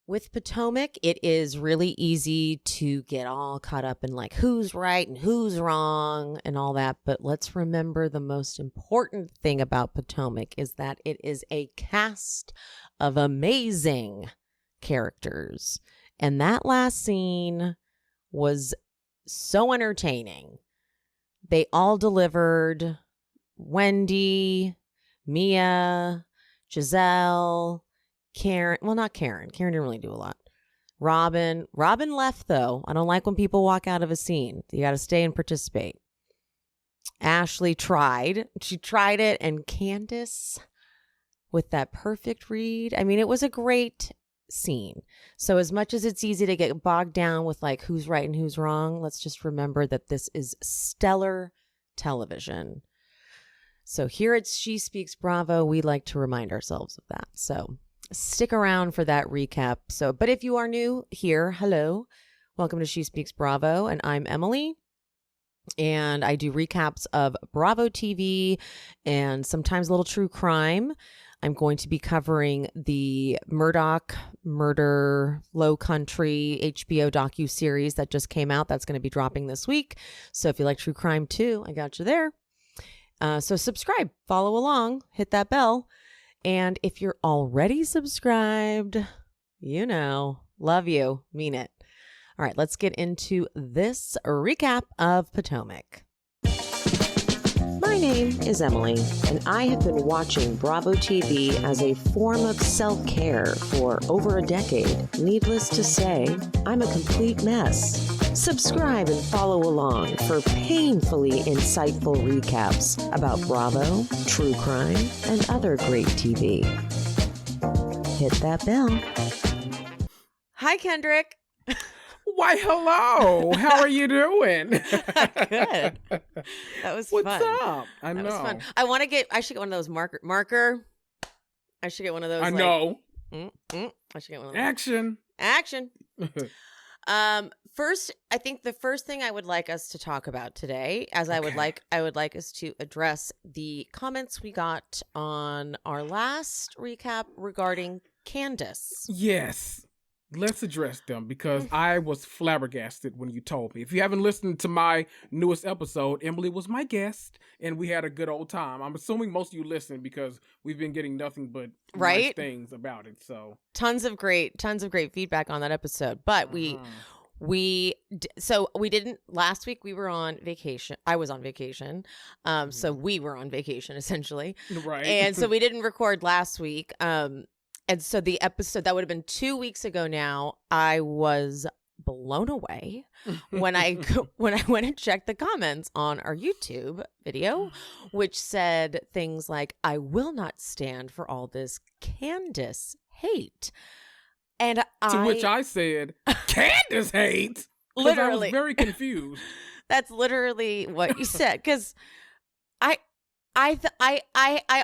with Potomac, it is really easy to get all caught up in like who's right and who's wrong and all that. But let's remember the most important thing about Potomac is that it is a cast of amazing characters. And that last scene was so entertaining. They all delivered. Wendy, Mia, Giselle, Karen. Well, not Karen. Karen didn't really do a lot. Robyn left, though. I don't like when people walk out of a scene. You got to stay and participate. Ashley tried. She tried it. And Candiace with that perfect read. I mean, it was a great scene. So as much as it's easy to get bogged down with like who's right and who's wrong, let's just remember that this is stellar television. So here at She Speaks Bravo, we like to remind ourselves of that. So stick around for that recap. But if you are new here, hello, welcome to She Speaks Bravo, and I'm Emily. And I do recaps of Bravo TV and sometimes a little true crime. I'm going to be covering the Murdoch Murder Low Country HBO docuseries that just came out. That's going to be dropping this week. So if you like true crime too, I got you there. So subscribe, follow along, hit that bell. And if you're already subscribed, you know, love you, mean it. All right, let's get into this recap of Potomac. My name is Emily, and I have been watching Bravo TV as a form of self-care for over a decade. Needless to say, I'm a complete mess. Subscribe and follow along for painfully insightful recaps about Bravo, true crime, and other great TV. Hit that bell. Hi, Kendrick. Why, hello. How are you doing? Good. That was fun. What's up? I know. Was fun. I should get one of those marker. I should get one of those. I know. I should get one of those. Action. First, I think the first thing I would like us to talk about today, I would like us to address the comments we got on our last recap regarding Candiace. Yes. Let's address them because I was flabbergasted when you told me. If you haven't listened to my newest episode, Emily was my guest and we had a good old time. I'm assuming most of you listened because we've been getting nothing but nice things about it. So tons of great feedback on that episode. But we didn't last week. We were on vacation. I was on vacation. So we were on vacation essentially. Right. And so we didn't record last week. And so the episode that would have been 2 weeks ago now, I was blown away when I went and checked the comments on our YouTube video, which said things like, "I will not stand for all this Candiace hate." And to which I said, "Candiace hate?" Literally, I was very confused. That's literally what you said, because I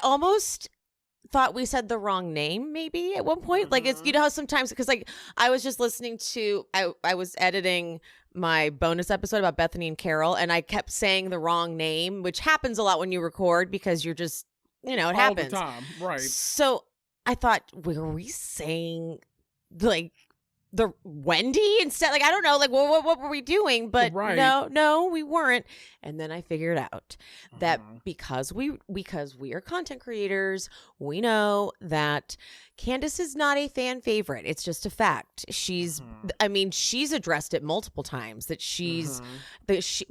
almost thought we said the wrong name maybe at one point. Like, it's, you know how sometimes, because like I was just listening to, I was editing my bonus episode about Bethany and Carol, and I kept saying the wrong name, which happens a lot when you record because you're just, you know, it happens all the time, right? So I thought, were we saying like the Wendy instead? Like, I don't know, like what were we doing? But no, we weren't. And then I figured out that because we are content creators, we know that Candiace is not a fan favorite. It's just a fact. She's she's addressed it multiple times that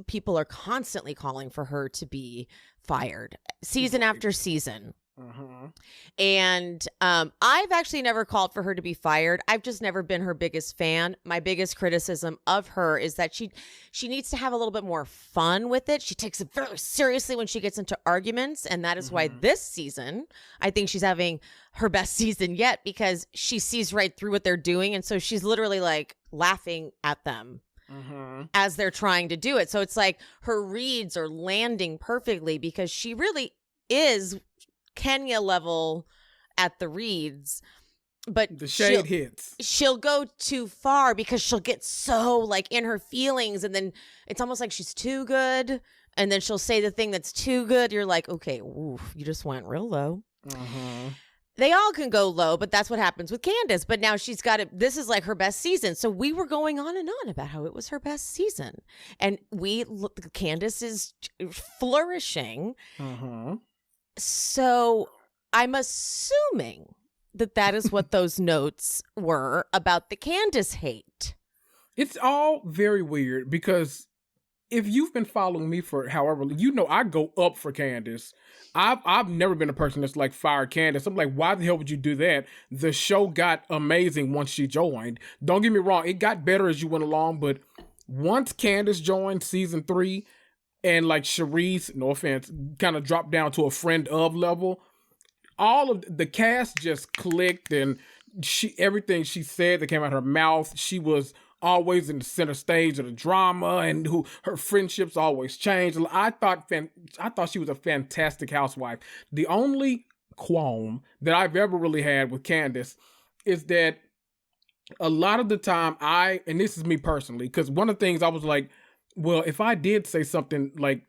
people are constantly calling for her to be fired season after season. And I've actually never called for her to be fired. I've just never been her biggest fan. My biggest criticism of her is that she needs to have a little bit more fun with it. She takes it very seriously when she gets into arguments, and that is why this season I think she's having her best season yet, because she sees right through what they're doing, and so she's literally like laughing at them as they're trying to do it. So it's like her reads are landing perfectly because she really is Kenya level at the reads, but the shade hits. She'll go too far because she'll get so like in her feelings, and then it's almost like she's too good, and then she'll say the thing that's too good. You're like, okay, oof, you just went real low. They all can go low, but that's what happens with Candiace. But now she's got it. This is like her best season. So we were going on and on about how it was her best season. And Candiace is flourishing. Uh-huh. So I'm assuming that is what those notes were about the Candiace hate. It's all very weird because if you've been following me for however, I go up for Candiace. I've never been a person that's like fired Candiace. I'm like, why the hell would you do that? The show got amazing once she joined. Don't get me wrong, it got better as you went along, but once Candiace joined season 3 and like Charisse, no offense, kind of dropped down to a friend of level, all of the cast just clicked, and everything she said that came out of her mouth, she was always in the center stage of the drama, and her friendships always changed. I thought she was a fantastic housewife. The only qualm that I've ever really had with Candiace is that a lot of the time and this is me personally, because one of the things I was like, well, if I did say something like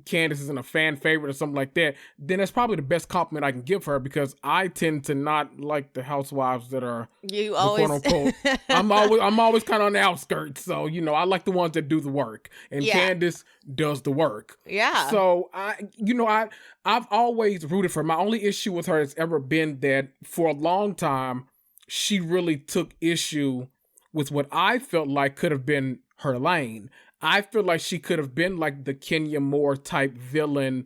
Candiace isn't a fan favorite or something like that, then that's probably the best compliment I can give her, because I tend to not like the housewives that are quote unquote. I'm always kind of on the outskirts, so I like the ones that do the work, and Candiace does the work. Yeah. So I've always rooted for her. My only issue with her has ever been that for a long time she really took issue with what I felt like could have been her lane. I feel like she could have been like the Kenya Moore type villain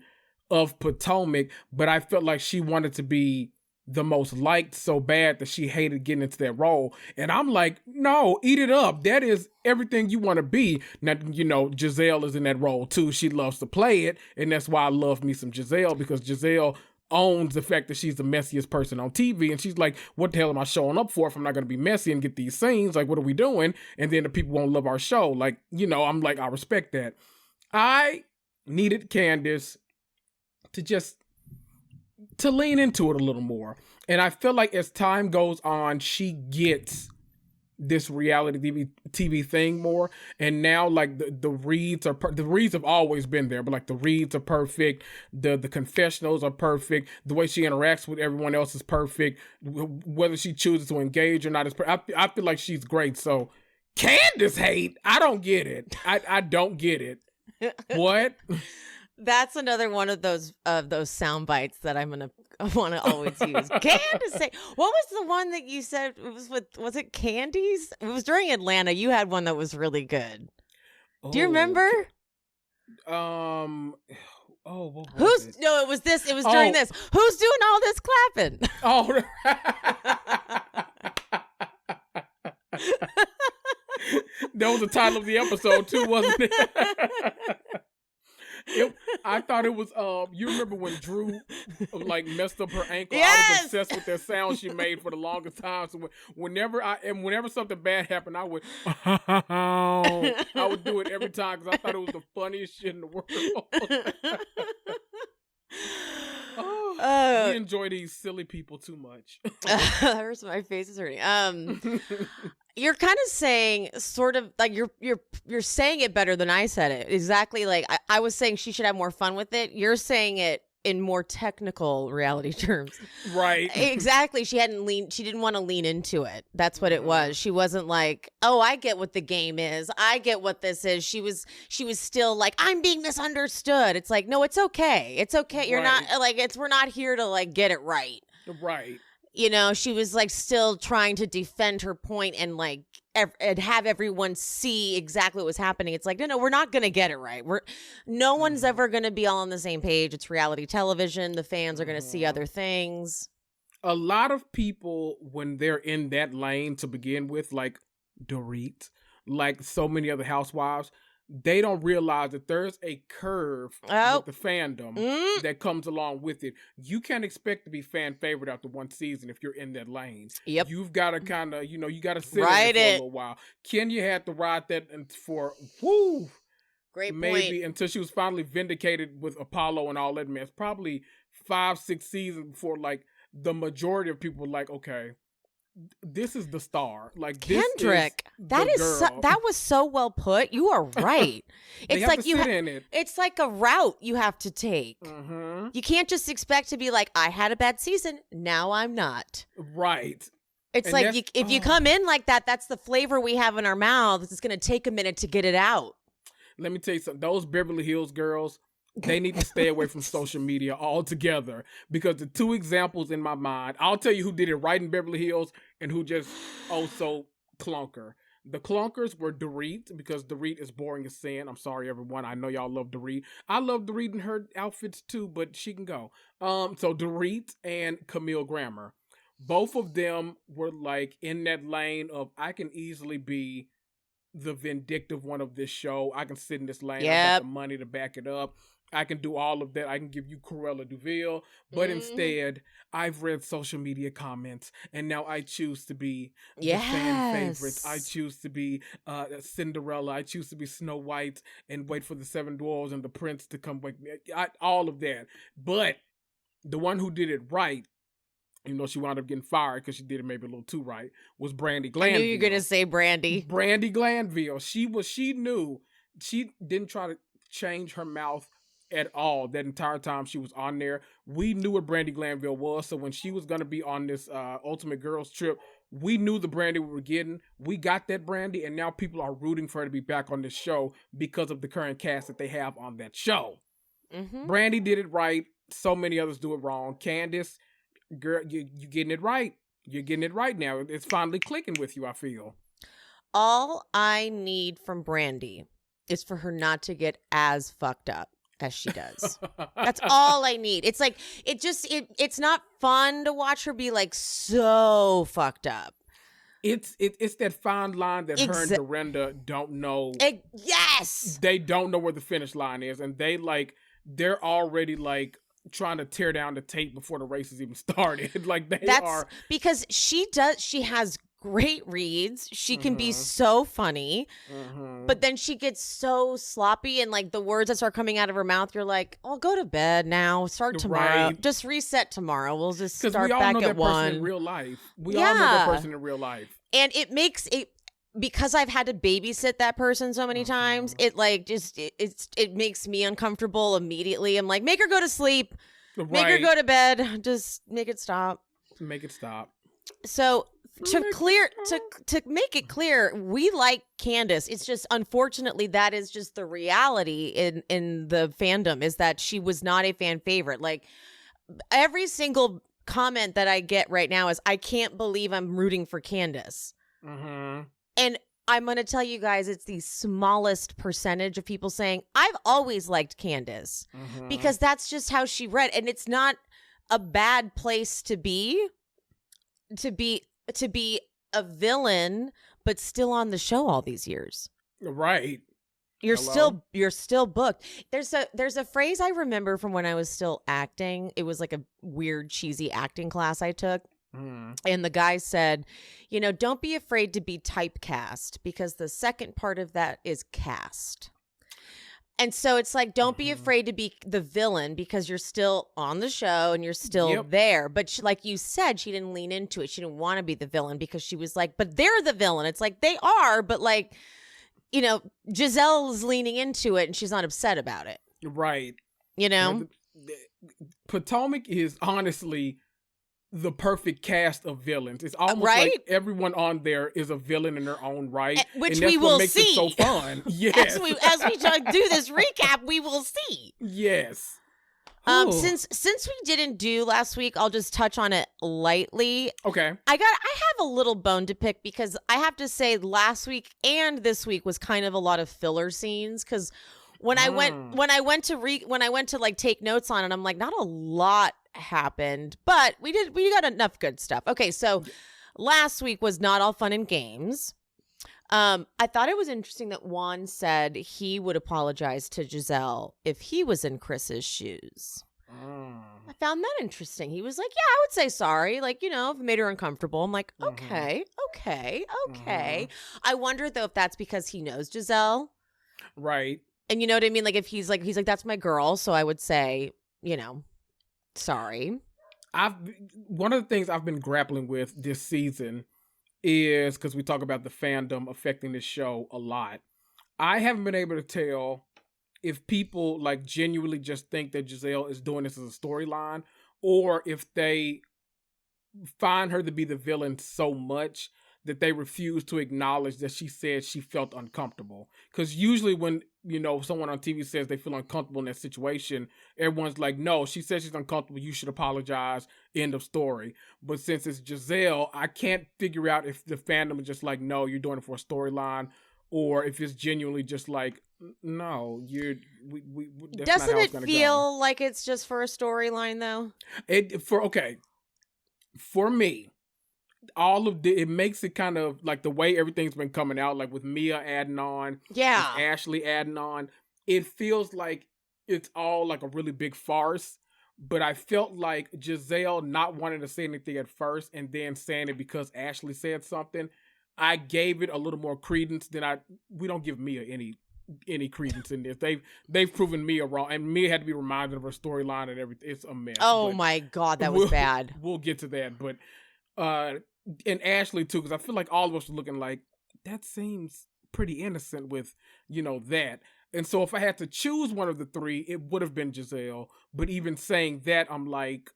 of Potomac, but I felt like she wanted to be the most liked so bad that she hated getting into that role. And I'm like, no, eat it up. That is everything you want to be. Now, Giselle is in that role too. She loves to play it. And that's why I love me some Giselle, because Giselle owns the fact that she's the messiest person on TV, and she's like, what the hell am I showing up for if I'm not going to be messy and get these scenes? Like, what are we doing? And then the people won't love our show. Like, I'm like, I respect that. I needed Candiace to lean into it a little more. And I feel like as time goes on, she gets this reality TV thing more, and now like the reads the reads have always been there, but like the reads are perfect, the confessionals are perfect, the way she interacts with everyone else is perfect, whether she chooses to engage or not is I feel like she's great. So Candiace hate, I don't get it. I don't get it. What? That's another one of those sound bites that I want to always use. Candiace say, what was the one that you said it was with? Was it Candies? It was during Atlanta. You had one that was really good. Do you remember? What was it? No, it was this. It was during this. Who's doing all this clapping? Oh. That was the title of the episode too, wasn't it? I thought it was you remember when Drew like messed up her ankle? Yes! I was obsessed with that sound she made for the longest time. So whenever something bad happened, I would do it every time because I thought it was the funniest shit in the world. We enjoy these silly people too much. My face is hurting. You're kind of saying sort of like you're saying it better than I said it. Exactly. Like I was saying she should have more fun with it. You're saying it in more technical reality terms. Right. Exactly. She didn't want to lean into it. That's what it was. She wasn't like, oh, I get what the game is. I get what this is. She was still like, I'm being misunderstood. It's like, no, it's okay. It's okay. You're not like, we're not here to like get it right. Right. She was like still trying to defend her point and like and have everyone see exactly what was happening. It's like, no, we're not going to get it right. No one's ever going to be all on the same page. It's reality television. The fans are going to see other things. A lot of people, when they're in that lane to begin with, like Dorit, like so many other housewives, they don't realize that there's a curve with the fandom that comes along with it. You can't expect to be fan favorite after one season if you're in that lane. Yep. You've got to kind of, you got to sit in it for a little while. Kenya had to ride that for, maybe until she was finally vindicated with Apollo and all that mess. Probably 5-6 seasons before, like, the majority of people were like, okay, this is the star. Like Kendrick. That was so well put. You are right. It's like it's like a route you have to take. Mm-hmm. You can't just expect to be like, I had a bad season, now I'm not. Right. It's and like if you come in like that, that's the flavor we have in our mouths. It's going to take a minute to get it out. Let me tell you something. Those Beverly Hills girls, they need to stay away from social media altogether, because the two examples in my mind, I'll tell you who did it right in Beverly Hills and who just also clunker. The clunkers were Dorit, because Dorit is boring as sin. I'm sorry, everyone. I know y'all love Dorit. I love Dorit in her outfits too, but she can go. So Dorit and Camille Grammer, both of them were like in that lane of, I can easily be the vindictive one of this show. I can sit in this lane. I got the money to back it up. I can do all of that. I can give you Cruella DeVille. But instead, I've read social media comments, and now I choose to be the fan favorite. I choose to be Cinderella. I choose to be Snow White and wait for the Seven Dwarfs and the Prince to come wake me up. All of that. But the one who did it right, even though she wound up getting fired because she did it maybe a little too right, was Brandy Glanville. I knew you were going to say Brandy. Brandy Glanville. She knew. She didn't try to change her mouth at all that entire time she was on there. We knew what Brandy Glanville was, so when she was going to be on this Ultimate Girls trip, we knew the Brandy we were getting. We got that Brandy, and now people are rooting for her to be back on this show because of the current cast that they have on that show. Mm-hmm. Brandy did it right. So many others do it wrong. Candiace, girl, you're getting it right. You're getting it right now. It's finally clicking with you, I feel. All I need from Brandy is for her not to get as fucked up as she does. That's all I need. It's like, it's not fun to watch her be like so fucked up. It's that fine line that her and Dorinda don't know. Yes! They don't know where the finish line is, and they're already like trying to tear down the tape before the race has even started. Like are. Because she has great reads. She can be so funny, but then she gets so sloppy, and like the words that start coming out of her mouth, you're like, "Oh, go to bed now. Start tomorrow. Right. Just reset tomorrow. We'll just start back at 1." Person in real life. We all know that person in real life, and it makes it. Because I've had to babysit that person so many times, it like just it makes me uncomfortable immediately. I'm like, make her go to sleep, make her go to bed, just make it stop. Make it stop. So to make it clear, we like Candiace. It's just unfortunately that is just the reality in the fandom, is that she was not a fan favorite. Like every single comment that I get right now is, I can't believe I'm rooting for Candiace. Mm-hmm. And I'm going to tell you guys, it's the smallest percentage of people saying, I've always liked Candiace, because that's just how she read. And it's not a bad place to be a villain, but still on the show all these years. Right. You're still booked. There's a phrase I remember from when I was still acting. It was like a weird, cheesy acting class I took. And the guy said, don't be afraid to be typecast, because the second part of that is cast. And so it's like, don't be afraid to be the villain, because you're still on the show and you're still there. But she, like you said, she didn't lean into it. She didn't want to be the villain, because she was like, but they're the villain. It's like, they are, but like, Giselle's leaning into it and she's not upset about it. Right. Potomac is honestly the perfect cast of villains. It's almost like everyone on there is a villain in their own right, which and that's we what will makes see. It so fun. Yes. as we do this recap, we will see. Yes. Since we didn't do last week, I'll just touch on it lightly. Okay. I have a little bone to pick, because I have to say last week and this week was kind of a lot of filler scenes, because when I went to like take notes on it, I'm like, not a lot happened, but we got enough good stuff. Okay, so last week was not all fun and games. I thought it was interesting that Juan said he would apologize to Giselle if he was in Chris's shoes. I found that interesting. He was like, yeah, I would say sorry. Like, if it made her uncomfortable. I'm like, okay. I wonder though if that's because he knows Giselle. Right. And you know what I mean? Like if he's like, that's my girl. So I would say, sorry. One of the things I've been grappling with this season is, because we talk about the fandom affecting this show a lot, I haven't been able to tell if people like genuinely just think that Giselle is doing this as a storyline, or if they find her to be the villain so much that they refuse to acknowledge that she said she felt uncomfortable. Because usually when, someone on TV says they feel uncomfortable in that situation, everyone's like, no, she said she's uncomfortable, you should apologize, end of story. But since it's Giselle, I can't figure out if the fandom is just like, no, you're doing it for a storyline, or if it's genuinely just like, no, that's Doesn't not how it it's gonna feel like it's just for a storyline though? For me, it makes it kind of like the way everything's been coming out, like with Mia adding on, with Ashley adding on, it feels like it's all like a really big farce. But I felt like Giselle not wanting to say anything at first and then saying it because Ashley said something, I gave it a little more credence than we don't give Mia any credence in this. They've proven Mia wrong, and Mia had to be reminded of her storyline and everything. It's a mess. Oh my God, that was bad. We'll get to that, but and Ashley too, because I feel like all of us are looking like that seems pretty innocent with that. And so if I had to choose one of the three, it would have been Giselle. But even saying that, I'm like,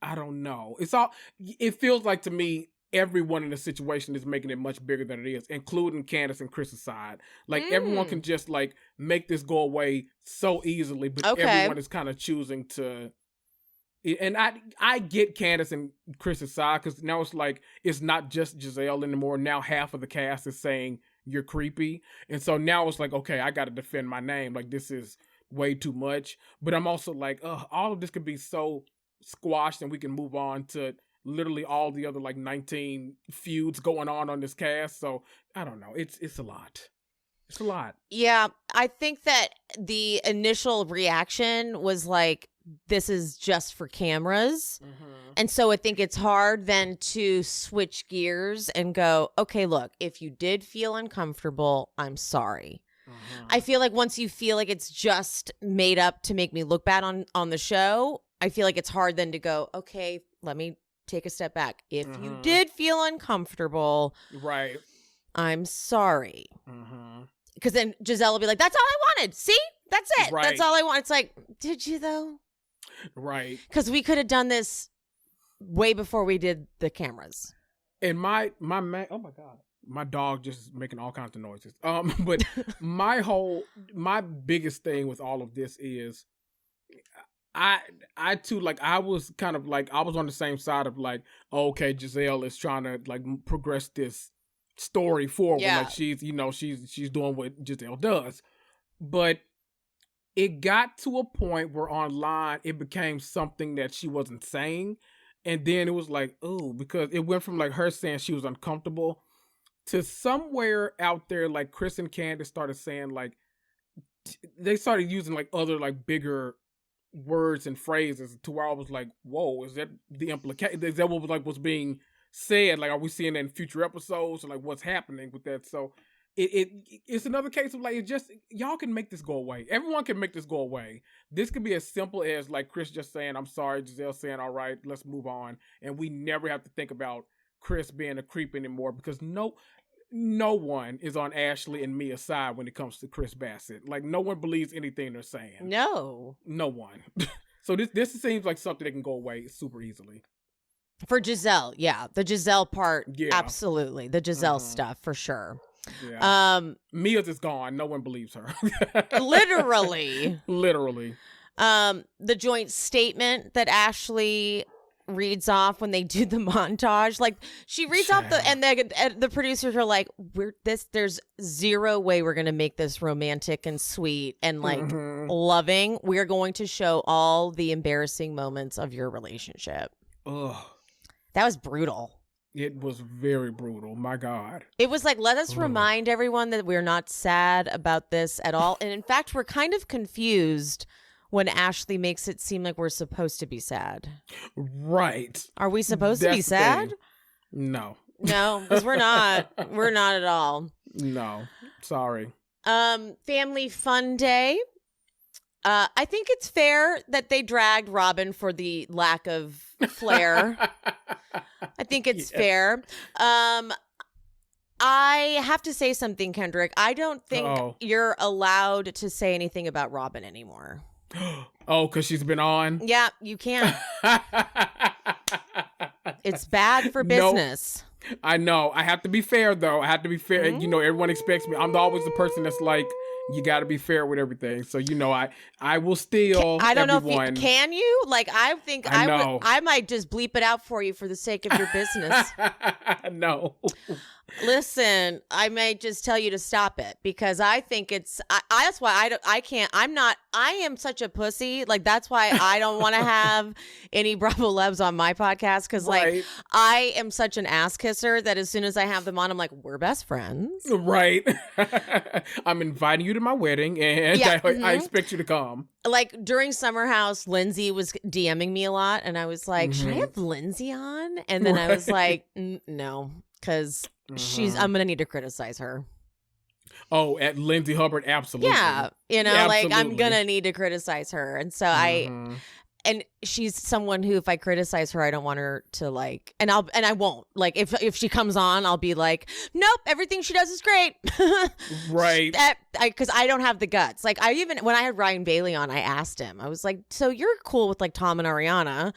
I don't know. It feels like to me, everyone in the situation is making it much bigger than it is, including Candiace and Chris's side. Like everyone can just like make this go away so easily, but everyone is kind of choosing to. And I get Candiace and Chris's side, because now it's like it's not just Giselle anymore. Now half of the cast is saying you're creepy, and so now it's like, okay, I got to defend my name. Like this is way too much. But I'm also like, all of this could be so squashed, and we can move on to literally all the other like 19 feuds going on this cast. So I don't know. It's a lot. It's a lot. Yeah, I think that the initial reaction was like, this is just for cameras. Mm-hmm. And so I think it's hard then to switch gears and go, okay, look, if you did feel uncomfortable, I'm sorry. Mm-hmm. I feel like once you feel like it's just made up to make me look bad on the show, I feel like it's hard then to go, okay, let me take a step back. If you did feel uncomfortable, right, I'm sorry. Because then Giselle will be like, that's all I wanted. See? That's it. Right. That's all I want. It's like, did you though? Right. Because we could have done this way before we did the cameras. And my oh my God, my dog just making all kinds of noises. But my biggest thing with all of this is, I too, like, I was kind of like, I was on the same side of like, okay, Giselle is trying to like progress this story forward. Yeah. Like she's doing what Giselle does. But it got to a point where online it became something that she wasn't saying. And then it was like, oh, because it went from like her saying she was uncomfortable to somewhere out there, like Chris and Candiace started saying, like, they started using like other like bigger words and phrases, to where I was like, whoa, is that the implication? Is that what was being said? Like, are we seeing that in future episodes, or like what's happening with that? So it's another case of like, it just, y'all can make this go away. Everyone can make this go away. This could be as simple as like Chris just saying, I'm sorry, Giselle saying, all right, let's move on. And we never have to think about Chris being a creep anymore, because no one is on Ashley and Mia's side when it comes to Chris Bassett. Like, no one believes anything they're saying. No one. So this seems like something that can go away super easily. For Giselle, yeah. The Giselle part, yeah. Absolutely. The Giselle stuff, for sure. Yeah. Mia's is gone. No one believes her. Literally. The joint statement that Ashley reads off when they do the montage, like she reads off and the producers are like, there's zero way we're gonna make this romantic and sweet and like loving. We're going to show all the embarrassing moments of your relationship. Ugh. That was brutal. It was very brutal. My God. It was like, let us remind everyone that we're not sad about this at all. And in fact, we're kind of confused when Ashley makes it seem like we're supposed to be sad. Right. Are we supposed to be sad? No. No, because we're not. We're not at all. No. Sorry. Family fun day. I think it's fair that they dragged Robyn for the lack of flair. I think it's fair. I have to say something, Kendrick. I don't think you're allowed to say anything about Robyn anymore. Oh, because she's been on? Yeah, you can't. It's bad for business. Nope. I know. I have to be fair, though. I have to be fair. You know, everyone expects me. I'm always the person that's like, you got to be fair with everything. So, you know, I will steal I don't everyone. know if can you? Like, I think I might just bleep it out for you for the sake of your business. No. Listen, I may just tell you to stop it because I think it's. That's why I can't. I am such a pussy. Like that's why I don't want to have any Bravo Lebs on my podcast because like I am such an ass kisser that as soon as I have them on, I'm like, we're best friends. Right. I'm inviting you to my wedding, and I expect you to come. Like during Summer House, Lindsay was DMing me a lot, and I was like, should I have Lindsay on? And then I was like, no, because. I'm gonna need to criticize her. Oh, at Lindsay Hubbard, absolutely. Yeah, you know, like I'm gonna need to criticize her, and so and she's someone who, if I criticize her, I don't want her to like, and I won't like if she comes on, I'll be like, nope, everything she does is great, right? Because I don't have the guts. Like when I had Ryan Bailey on, I asked him, I was like, so you're cool with like Tom and Ariana,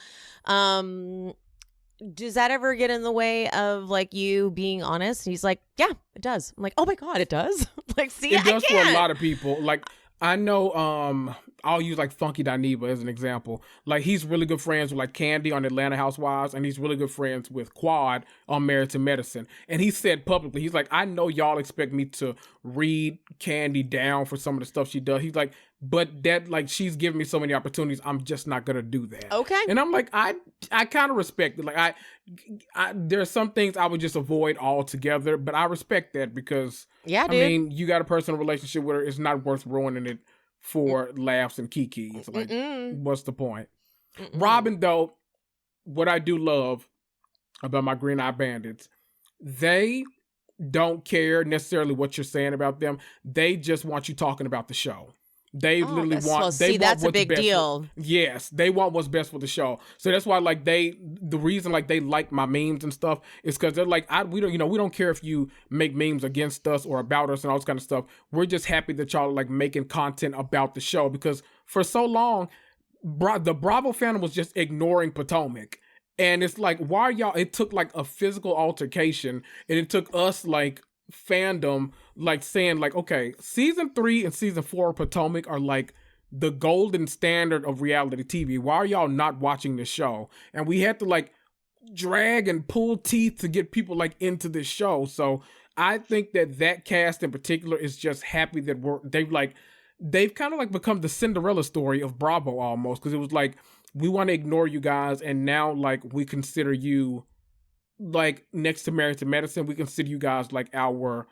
does that ever get in the way of like you being honest? And he's like, yeah, it does. I'm like, oh my God, it does. Like, see, it does for a lot of people. Like, I know, I'll use like Funky Dineva as an example. Like, he's really good friends with like Candy on Atlanta Housewives, and he's really good friends with Quad on Married to Medicine. And he said publicly, he's like, I know y'all expect me to read Candy down for some of the stuff she does. He's like, but that, like, she's giving me so many opportunities, I'm just not gonna do that. Okay. And I'm like, I kind of respect it. Like, I there are some things I would just avoid altogether, but I respect that because, yeah, dude. I mean, you got a personal relationship with her, it's not worth ruining it for laughs and kikis. Like, what's the point? Robyn, though, what I do love about my Green Eye Bandits, they don't care necessarily what you're saying about them. They just want you talking about the show. They literally want. That's a big deal. Yes, they want what's best for the show. So that's why, like, the reason like they like my memes and stuff is because they're like, we don't care if you make memes against us or about us and all this kind of stuff. We're just happy that y'all are like making content about the show because for so long, the Bravo fandom was just ignoring Potomac. And it's like, why are y'all? It took like a physical altercation, and it took us like fandom like saying like, okay, season 3 and season 4 of Potomac are like the golden standard of reality TV. Why are y'all not watching the show? And we had to like drag and pull teeth to get people like into this show. So I think that cast in particular is just happy that they've kind of like become the Cinderella story of Bravo almost, because it was like, we want to ignore you guys, and now like we consider you like next to Married to Medicine, we consider you guys like our,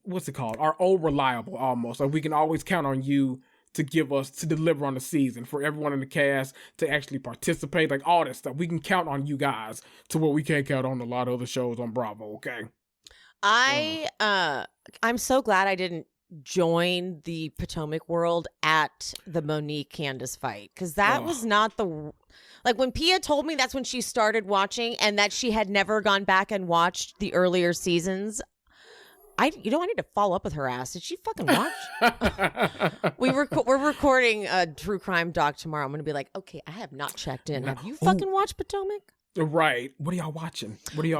what's it called? Our old reliable almost. Like we can always count on you to deliver on the season, for everyone in the cast to actually participate, like all that stuff. We can count on you guys to where we can't count on a lot of other shows on Bravo, okay? I'm so glad I didn't join the Potomac world at the Monique Candiace fight, because that was not the... Like when Pia told me that's when she started watching and that she had never gone back and watched the earlier seasons, I need to follow up with her ass. Did she fucking watch? We're recording a true crime doc tomorrow. I'm going to be like, okay, I have not checked in. Have you fucking watched Potomac? Right. What are y'all watching? We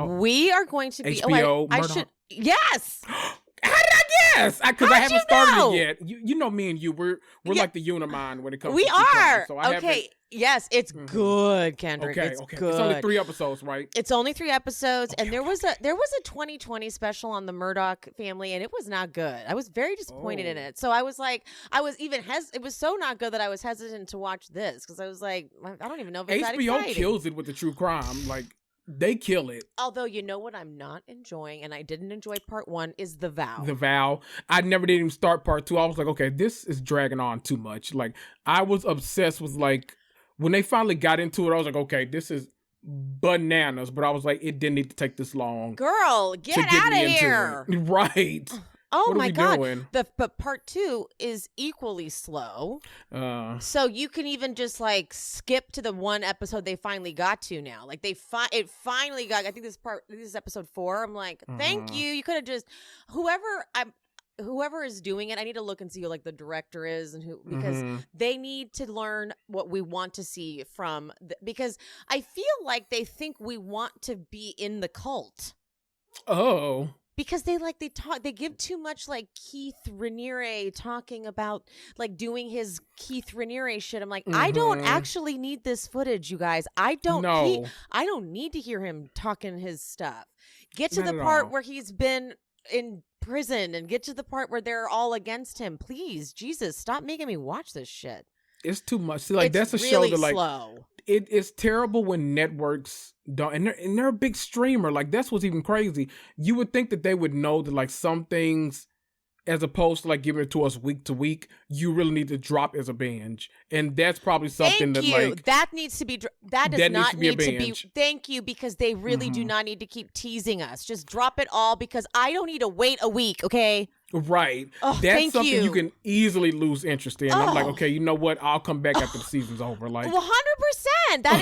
are going to be... HBO, I should... Yes! How did I guess? Because I haven't started it yet. You know me and you, we're like the Unimind when it comes to We are! So okay. Yes, it's good, Kendrick. Okay, it's good. It's only 3 episodes, right? It's only 3 episodes, and there was a 2020 special on the Murdoch family, and it was not good. I was very disappointed in it. So I was like, it was so not good that I was hesitant to watch this, because I was like, I don't even know if it's that exciting. HBO kills it with the true crime. Like, they kill it. Although, you know what I'm not enjoying, and I didn't enjoy part 1, is The Vow. The Vow. I never did even start part 2. I was like, okay, this is dragging on too much. Like, I was obsessed with, like, when they finally got into it, I was like, okay, this is bananas. But I was like, it didn't need to take this long. Girl, get out of here. Right. Oh What are my we God. doing? But part 2 is equally slow. So you can even just like skip to the one episode they finally got to now. Like it finally got, I think this is episode 4. I'm like, thank you. You could have just, whoever is doing it, I need to look and see who like the director is and who, because they need to learn what we want to see from, because I feel like they think we want to be in the cult. Oh. Because they give too much like Keith Raniere talking about like doing his Keith Raniere shit. I'm like, I don't actually need this footage, you guys. I don't need to hear him talking his stuff. Get to the part where he's been in prison and get to the part where they're all against him. Please, Jesus, stop making me watch this shit. It's too much. See, like, it's that's a really show that like slow. It's terrible when networks don't, and they're a big streamer. Like, that's what's even crazy. You would think that they would know that like some things, as opposed to like giving it to us week to week, you really need to drop as a binge, and that's probably something that needs to be. That does not need to be. Thank you, because they really do not need to keep teasing us. Just drop it all, because I don't need to wait a week. Okay. Right. Oh, that's something you can easily lose interest in. I'm like, okay, you know what? I'll come back after the season's over. Like 100%. That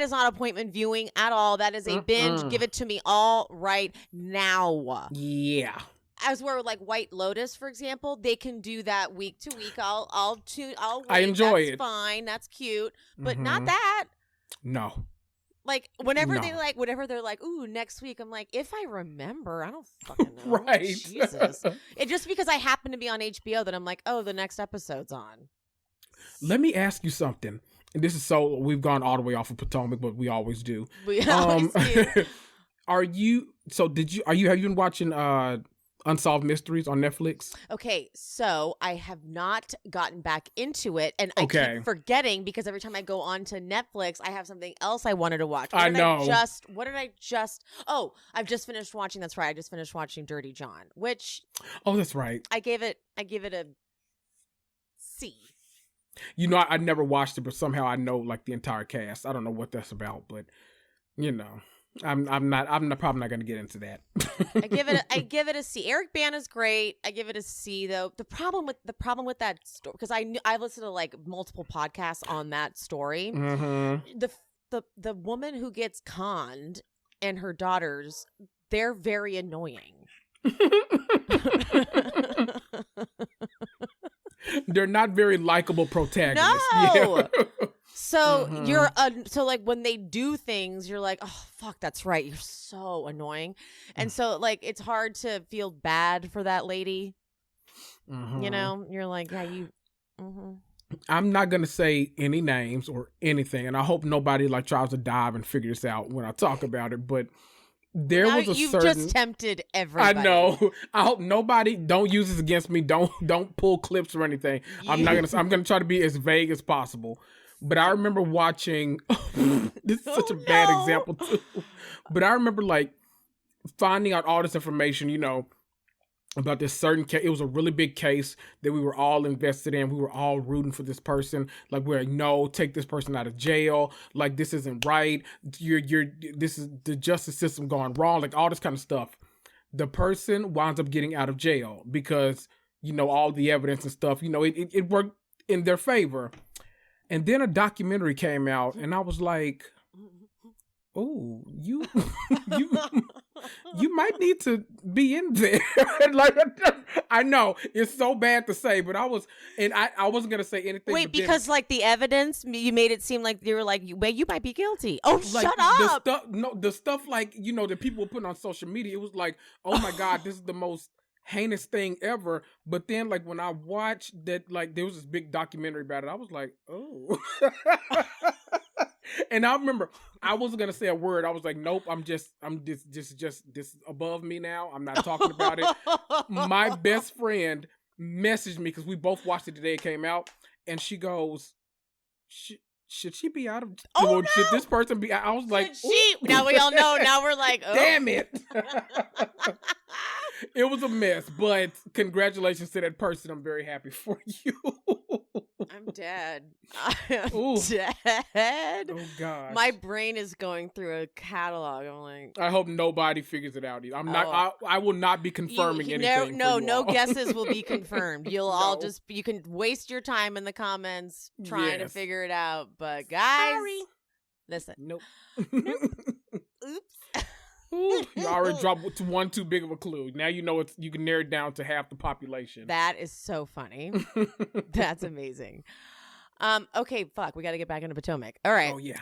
is not appointment viewing at all. That is a binge. Give it to me all right now. Yeah. As where like White Lotus, for example, they can do that week to week. I'll wait. I enjoy it. That's fine. That's cute. But not that. No. Like whenever they're like, ooh, next week, I'm like, if I remember, I don't fucking know. Right. Jesus. It's just because I happen to be on HBO that I'm like, oh, the next episode's on. Let me ask you something. And this is we've gone all the way off of Potomac, but we always do. We always do. Have you been watching Unsolved Mysteries on Netflix? Okay, so I have not gotten back into it, and I keep forgetting because every time I go on to Netflix, I have something else I wanted to watch. Oh, I've just finished watching. That's right, I just finished watching Dirty John, which that's right. I gave it a C. You know, I never watched it, but somehow I know like the entire cast. I don't know what that's about, but you know. I'm probably not going to get into that. I give it a C. Eric Bana's great. I give it a C though. The problem with that story, because I listened to like multiple podcasts on that story. The woman who gets conned and her daughters, they're very annoying. They're not very likable protagonists. No. Yeah. So so like when they do things, you're like, oh fuck, that's right. You're so annoying, and so like it's hard to feel bad for that lady. You know, you're like, yeah, you. I'm not gonna say any names or anything, and I hope nobody like tries to dive and figure this out when I talk about it. But you've just tempted everybody. I know. I hope nobody don't use this against me. Don't pull clips or anything. I'm gonna try to be as vague as possible. But I remember watching. This is such a bad example too. But I remember like finding out all this information, you know, about this certain case. It was a really big case that we were all invested in. We were all rooting for this person. Like, we're like, no, take this person out of jail. Like, this isn't right. This is the justice system gone wrong. Like, all this kind of stuff. The person winds up getting out of jail because, you know, all the evidence and stuff, you know, it worked in their favor. And then a documentary came out, and I was like, "Oh, you might need to be in there." Like, I know it's so bad to say, but I wasn't gonna say anything. Wait, because like the evidence, you made it seem like you were like, "Wait, you might be guilty." Oh, like, shut up! The stuff like, you know, that people were putting on social media, it was like, "Oh my God, this is the most heinous thing ever." But then like when I watched that, like there was this big documentary about it, I was like, oh. And I remember I wasn't gonna say a word. I was like, nope, I'm just this above me now. I'm not talking about it. My best friend messaged me because we both watched it the day it came out, and she goes, should she be out of? Oh, no! Should this person be? I was like, now we all know. Now we're like, oh. Damn it. It was a mess, but congratulations to that person. I'm very happy for you. I'm dead. I'm Ooh. dead. Oh gosh. My brain is going through a catalog. I'm like, I hope nobody figures it out. I'm not. I will not be confirming anything. No guesses will be confirmed. You'll all No. you can waste your time in the comments trying to Yes. figure it out. But guys, listen. Nope. Oops. Ooh, you already dropped to one too big of a clue. Now you know you can narrow it down to half the population. That is so funny. That's amazing. Okay, fuck. We got to get back into Potomac. All right. Oh yeah.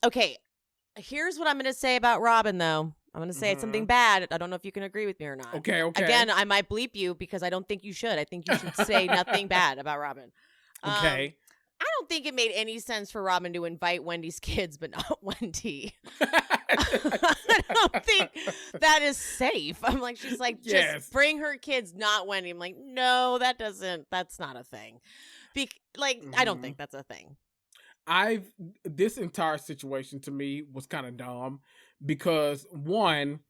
Okay. Here's what I'm going to say about Robyn, though. I'm going to say something bad. I don't know if you can agree with me or not. Okay. Again, I might bleep you because I don't think you should. I think you should say nothing bad about Robyn. Okay. I don't think it made any sense for Robyn to invite Wendy's kids, but not Wendy. I don't think that is safe. I'm like, she's like, just bring her kids, not Wendy. I'm like, no, that's not a thing. I don't think that's a thing. This entire situation to me was kind of dumb because one,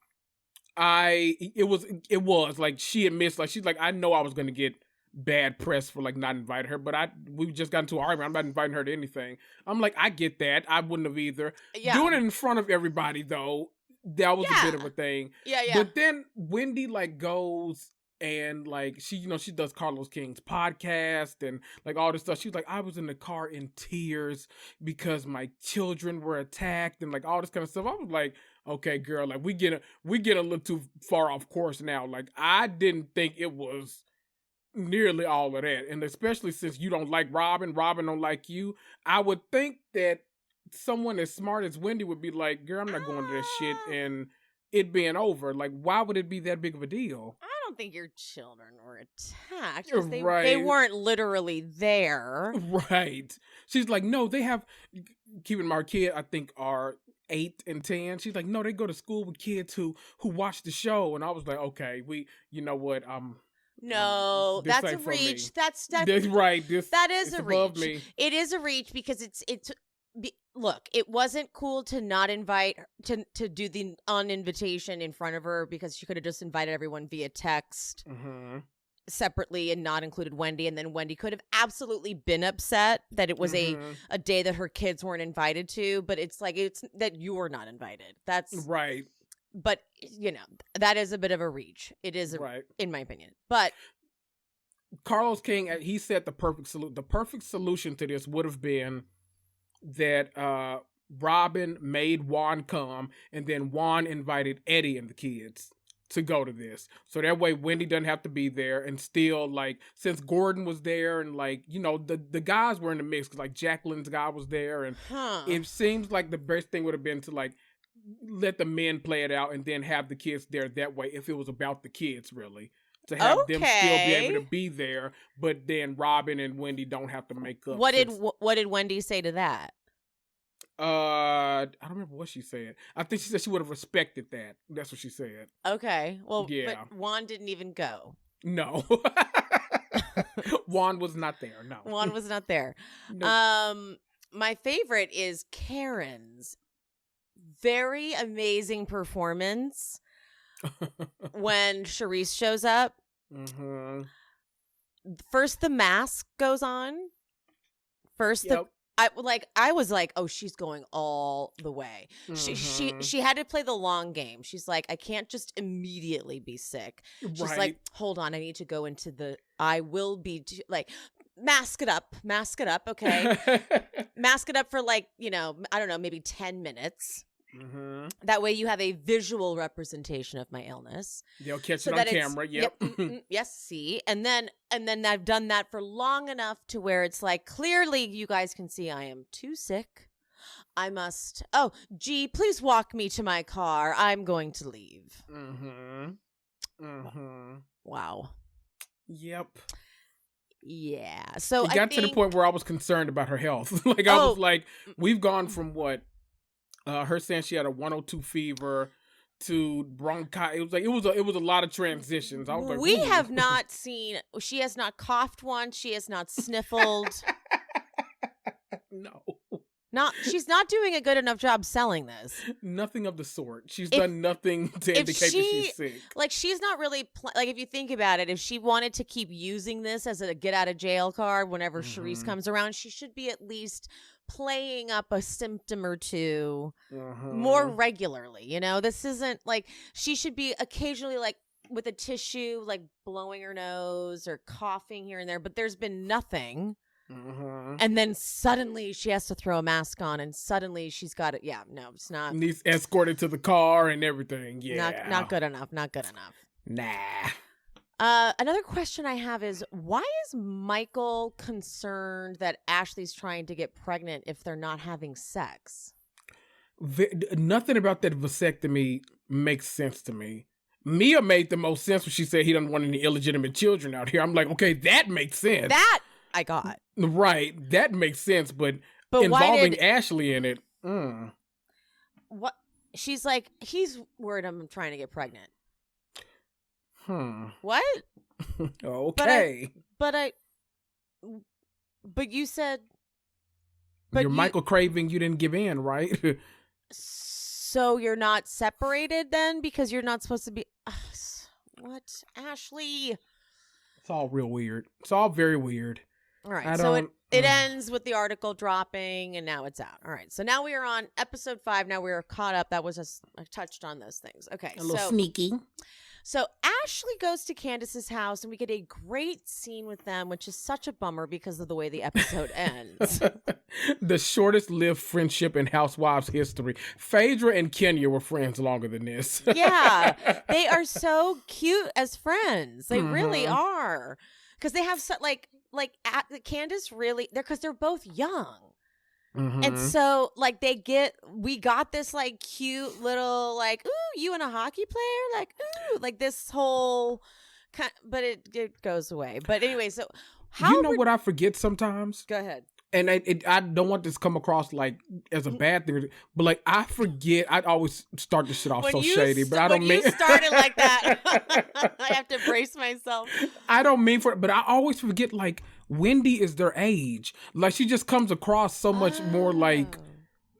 it was like she admits, like she's like, I know I was going to get bad press for like not inviting her, but we just got into an argument. I'm not inviting her to anything. I'm like, I get that. I wouldn't have either. Yeah. Doing it in front of everybody though, that was a bit of a thing. Yeah. But then Wendy like goes and like she does Carlos King's podcast and like all this stuff. She's like, I was in the car in tears because my children were attacked and like all this kind of stuff. I was like, okay, girl, like we get a little too far off course now. Like I didn't think it was nearly all of that, and especially since you don't like Robyn don't like you, I would think that someone as smart as Wendy would be like, girl, I'm not going to this shit and it being over. Like, why would it be that big of a deal? I don't think your children were attacked. Right. They weren't literally there. Right. She's like, no, they have, keeping my kid, I think, are 8 and 10. She's like, no, they go to school with kids who watch the show. And I was like, okay, you know what, no, that's a reach. That's right. That is a above reach. Me. It is a reach because look, it wasn't cool to not invite to do the uninvitation in front of her because she could have just invited everyone via text separately and not included Wendy, and then Wendy could have absolutely been upset that it was a day that her kids weren't invited to, but it's like it's that you were not invited. That's right. But, that is a bit of a reach. It is, in my opinion. But Carlos King, he said the perfect solution to this would have been that Robyn made Juan come, and then Juan invited Eddie and the kids to go to this. So that way Wendy doesn't have to be there, and still, like, since Gordon was there, and, like, the guys were in the mix, because, like, Jacqueline's guy was there, and it seems like the best thing would have been to, like, let the men play it out and then have the kids there that way if it was about the kids, really. To have them still be able to be there, but then Robyn and Wendy don't have to make up. What did Wendy say to that? I don't remember what she said. I think she said she would have respected that. That's what she said. Okay. Well, yeah. But Juan didn't even go. No. Juan was not there. No. Juan was not there. Nope. My favorite is Karen's very amazing performance when Charisse shows up. First, the mask goes on. I was like, oh, she's going all the way. She had to play the long game. She's like, I can't just immediately be sick. She's like, hold on, I need to go into I will be like, mask it up, okay? Mask it up for like, I don't know, maybe 10 minutes. That way you have a visual representation of my illness. They'll catch it on camera. Yep. Yes, see? And then I've done that for long enough to where it's like, clearly you guys can see I am too sick. I must, please walk me to my car. I'm going to leave. Wow. Yep. Yeah. So it got to the point where I was concerned about her health. Like, I was like, we've gone from what? Her saying she had a 102 fever to bronchitis. It was a lot of transitions. I was like, we have not seen. She has not coughed once. She has not sniffled. No. She's not doing a good enough job selling this. Nothing of the sort. She's done nothing to indicate that she's sick. Like, she's not really like, if you think about it, if she wanted to keep using this as a get out of jail card whenever Charisse comes around, she should be at least playing up a symptom or two more regularly. You know, this isn't like, she should be occasionally like with a tissue, like blowing her nose or coughing here and there, but there's been nothing. And then suddenly she has to throw a mask on, and suddenly she's got it. Yeah, no, it's not. Needs escorted to the car and everything. Yeah, not good enough. Not good enough. Nah. Another question I have is, why is Michael concerned that Ashley's trying to get pregnant if they're not having sex? Nothing about that vasectomy makes sense to me. Mia made the most sense when she said he doesn't want any illegitimate children out here. I'm like, okay, that makes sense. That I got. Right. That makes sense, but involving Ashley in it. What? She's like, he's worried I'm trying to get pregnant. What? Okay. But you said. You're Michael Craving, you didn't give in, right? So you're not separated then because you're not supposed to be. What? Ashley? It's all real weird. It's all very weird. All right, so it ends with the article dropping, and now it's out. All right, so now we are on episode 5. Now we are caught up. That was I touched on those things. Okay, a little sneaky. So Ashley goes to Candiace's house, and we get a great scene with them, which is such a bummer because of the way the episode ends. The shortest-lived friendship in Housewives history. Phaedra and Kenya were friends longer than this. Yeah, they are so cute as friends. They really are, because they have Candiace really because they're both young. And so like we got this like cute little like, ooh, you and a hockey player, like, ooh, like this whole but it goes away. But anyway, so what I forget sometimes? Go ahead. And I don't want this to come across like as a bad thing, but like I forget. I always start this shit off shady, but I don't mean. When you started like that, I have to brace myself. I don't mean for it, but I always forget like Wendy is their age. Like she just comes across so much more like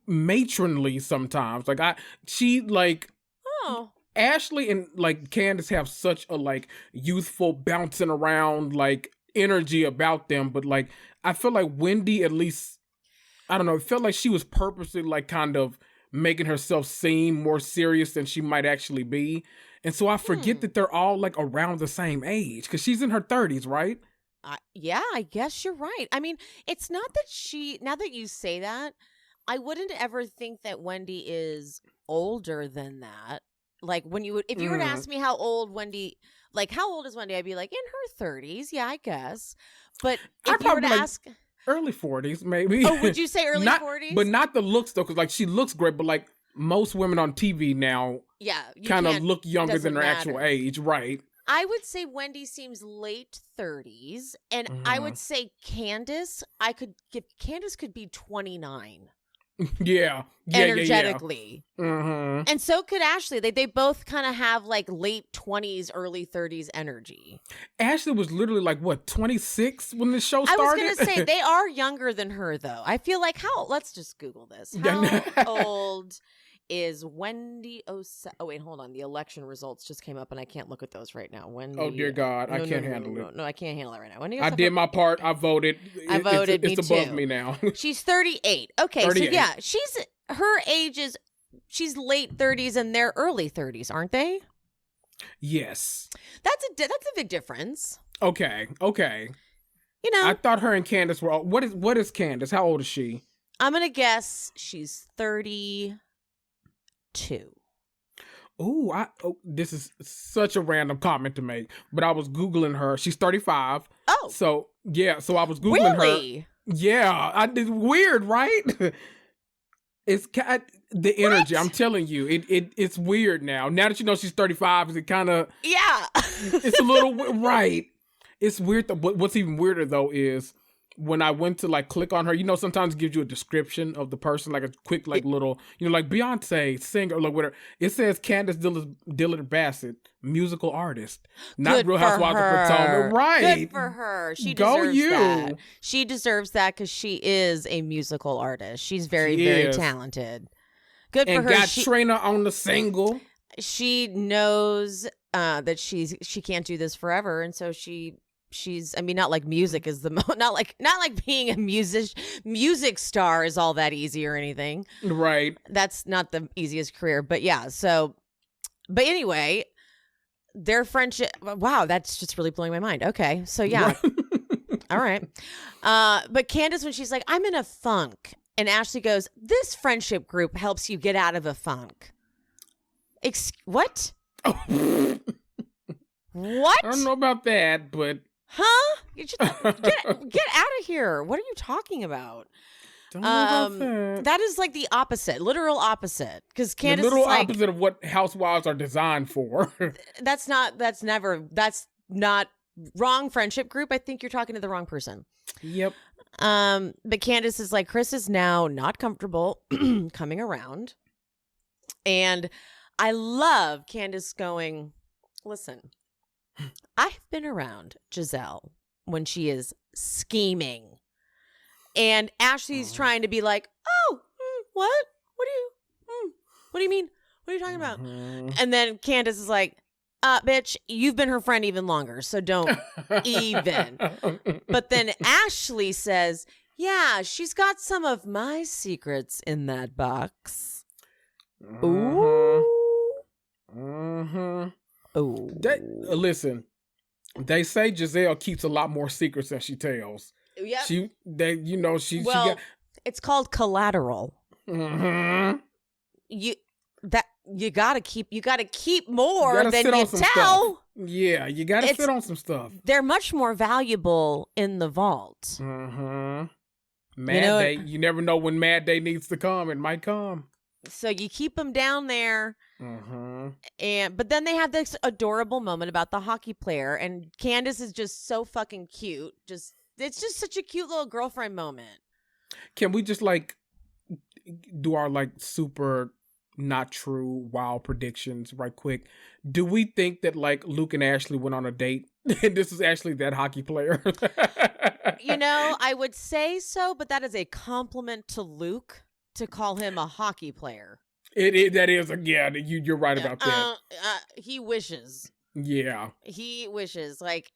matronly sometimes. Like Ashley and like Candiace have such a like youthful bouncing around like energy about them, but like I feel like Wendy, at least, I don't know, it felt like she was purposely like kind of making herself seem more serious than she might actually be. And so I forget that they're all like around the same age because she's in her 30s, right? Yeah, I guess you're right. I mean, it's not that now that you say that, I wouldn't ever think that Wendy is older than that. Like if you were to ask me how old Wendy, like how old is Wendy, I'd be like in her 30s. Yeah, I guess. But if you were to ask, early 40s, maybe. Oh, would you say early 40s? But not the looks though, because like she looks great. But like most women on TV now, kind of look younger than their actual age, right? I would say Wendy seems late 30s, and I would say Candiace could be 29. Yeah. Energetically. And so could Ashley. They both kind of have like late 20s, early 30s energy. Ashley was literally like, what, 26 when the show started? I was going to say, they are younger than her, though. I feel like let's just Google this. How old is Wendy? Oh, wait, hold on. The election results just came up, and I can't look at those right now. Wendy, oh, dear God. I can't handle it. No, I can't handle it right now. Wendy, I did my part. I voted. It's above me now. She's 38. Okay, 38. So yeah, her age is, she's late 30s and they're early 30s, aren't they? Yes. That's a big difference. Okay. You know, I thought her and Candiace were all, what is Candiace? How old is she? I'm going to guess she's 32. Oh, this is such a random comment to make, but I was Googling her. She's 35. Oh. So, yeah, so I was Googling her. Yeah, it's weird, right? It's the energy. I'm telling you, it's weird now. Now that you know she's 35, is it kind of it's a little right. It's weird. What's even weirder though is when I went to like click on her, you know, sometimes it gives you a description of the person, like a quick, like little, you know, like Beyonce singer, like whatever. It says Candiace Dillard Bassett, musical artist, not Good Real for Housewives of her. Potomac. Right. Good for her. She Go deserves you. that. She deserves that because she is a musical artist. She's very, very talented. Good for and her. got Trina on the single. She knows that she can't do this forever, and so she's. I mean, not like music is the not like being a music star is all that easy or anything. Right. That's not the easiest career, but yeah. So, but anyway, their friendship. Wow, that's just really blowing my mind. Okay, so yeah, all right. But Candiace, when she's like, "I'm in a funk," and Ashley goes, "This friendship group helps you get out of a funk." What? What? I don't know about that, but. Huh? Get out of here. What are you talking about? Don't know about that. That is like the opposite, literal opposite. Because Candiace the literal is like, opposite of what housewives are designed for. that's not wrong friendship group. I think you're talking to the wrong person. Yep. But Candiace is like, Chris is now not comfortable coming around. And I love Candiace going, listen, I've been around Giselle when she is scheming. And Ashley's trying to be like, oh, what? What do you mean? What are you talking about? And then Candiace is like, bitch, you've been her friend even longer, so don't even. But then Ashley says, yeah, she's got some of my secrets in that box. Ooh. Oh, listen. They say Giselle keeps a lot more secrets than she tells. Yeah, it's called collateral. Mm-hmm. You gotta keep more than you tell. Stuff. Yeah, you gotta sit on some stuff. They're much more valuable in the vault. Mm-hmm. Day. You never know when Mad Day needs to come. It might come. So you keep them down there. Mm-hmm. But then they have this adorable moment about the hockey player, and Candiace is just so fucking cute. It's just such a cute little girlfriend moment. Can we just like do our like super not true wild predictions right quick? Do we think that like Luke and Ashley went on a date and this is actually that hockey player? I would say so, but that is a compliment to Luke to call him a hockey player. That is you're right about that. He wishes. Yeah. He wishes. Like,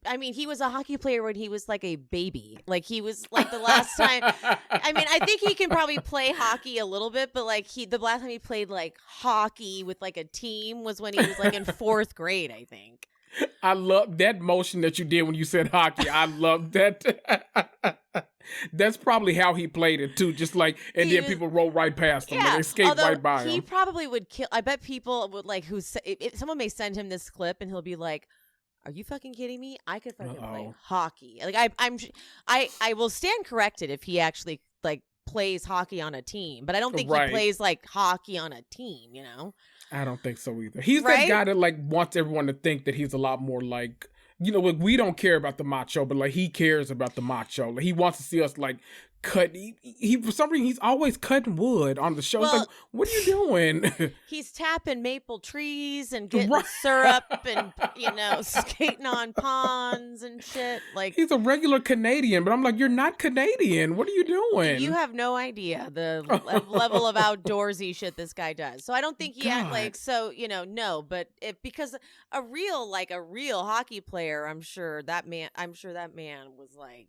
I mean, he was a hockey player when he was like a baby. Like, he was like the last time. I mean, I think he can probably play hockey a little bit, but like the last time he played like hockey with like a team was when he was like in 4th grade, I think. I love that motion that you did when you said hockey. I love that. That's probably how he played it too. Just like, and then people roll right past him. Yeah, they skate right by him. He probably would kill. I bet people would like someone may send him this clip and he'll be like, "Are you fucking kidding me? I could fucking play hockey." Like I will stand corrected if he actually like plays hockey on a team, but I don't think he plays like hockey on a team. I don't think so either. He's that guy that like wants everyone to think that he's a lot more like, like we don't care about the macho, but like he cares about the macho. Like, he wants to see us like cut. He for some reason he's always cutting wood on the show. Well, it's like, what are you doing? He's tapping maple trees and getting syrup and skating on ponds and shit. Like, he's a regular Canadian, but I'm like, you're not Canadian. What are you doing? You have no idea the level of outdoorsy shit this guy does. So I don't think he had like no, but because a real hockey player, I'm sure that man was like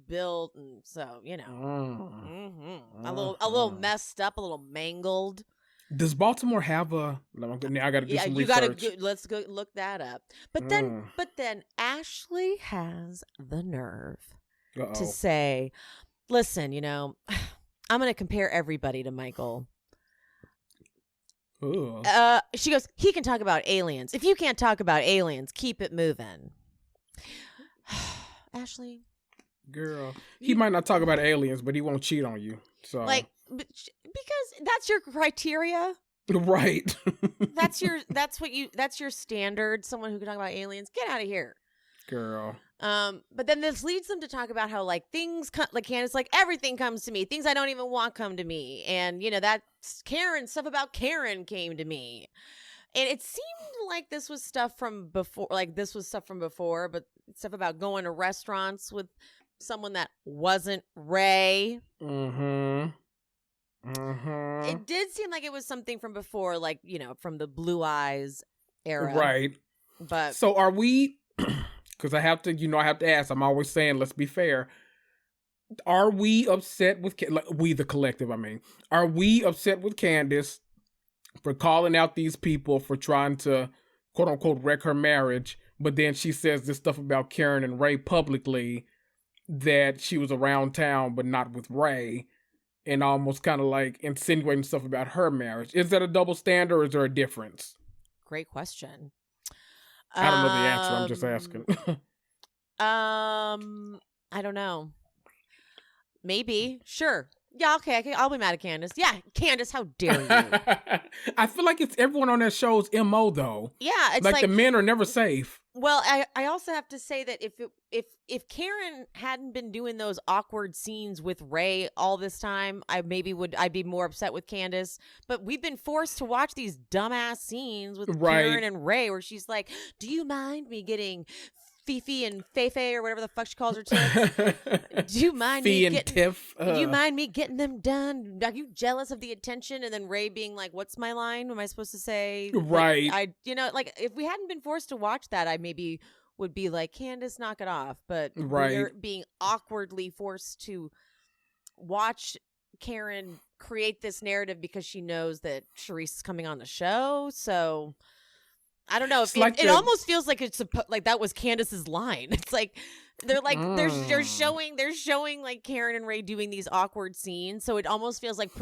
built, and so a little messed up, a little mangled. Does Baltimore have a? Now I got to do some research. Let's go look that up. But then Ashley has the nerve to say, "Listen, I'm going to compare everybody to Michael." Ooh. She goes, "He can talk about aliens. If you can't talk about aliens, keep it moving." Ashley. Girl, he might not talk about aliens, but he won't cheat on you. So, because that's your criteria, right? that's your standard. Someone who can talk about aliens, get out of here, girl. But then this leads them to talk about how like things like Candiace, like everything comes to me, things I don't even want come to me, and that's Karen, stuff about Karen came to me, and it seemed like this was stuff from before, but stuff about going to restaurants with someone that wasn't Ray. Mm-hmm. Mm-hmm. It did seem like it was something from before, like from the Blue Eyes era, right? But so are we? Because I have to ask. I'm always saying, let's be fair. Are we upset with we, the collective? I mean, are we upset with Candiace for calling out these people for trying to quote unquote wreck her marriage? But then she says this stuff about Karen and Ray publicly, that she was around town but not with Ray, and almost kind of like insinuating stuff about her marriage. Is that a double standard, or is there a difference? Great question. I don't know the answer. I'm just asking. I don't know. Maybe. Sure. Yeah, okay. I'll be mad at Candiace. Yeah, Candiace, how dare you? I feel like it's everyone on that show's MO, though. Yeah, it's like the men are never safe. Well, I also have to say that if Karen hadn't been doing those awkward scenes with Ray all this time, I'd be more upset with Candiace. But we've been forced to watch these dumbass scenes with Karen and Ray, where she's like, "Do you mind me getting Fifi and Feifei or whatever the fuck she calls her tits? Do you mind me getting Tiff? Do you mind me getting them done? Are you jealous of the attention?" And then Ray being like, "What's my line? What am I supposed to say?" Right. Like, if we hadn't been forced to watch that, I maybe would be like, "Candiace, knock it off." But we're being awkwardly forced to watch Karen create this narrative because she knows that Charisse is coming on the show. So I don't know. It almost feels like it's like that was Candiace's line. It's like they're like they're showing like Karen and Ray doing these awkward scenes. So it almost feels like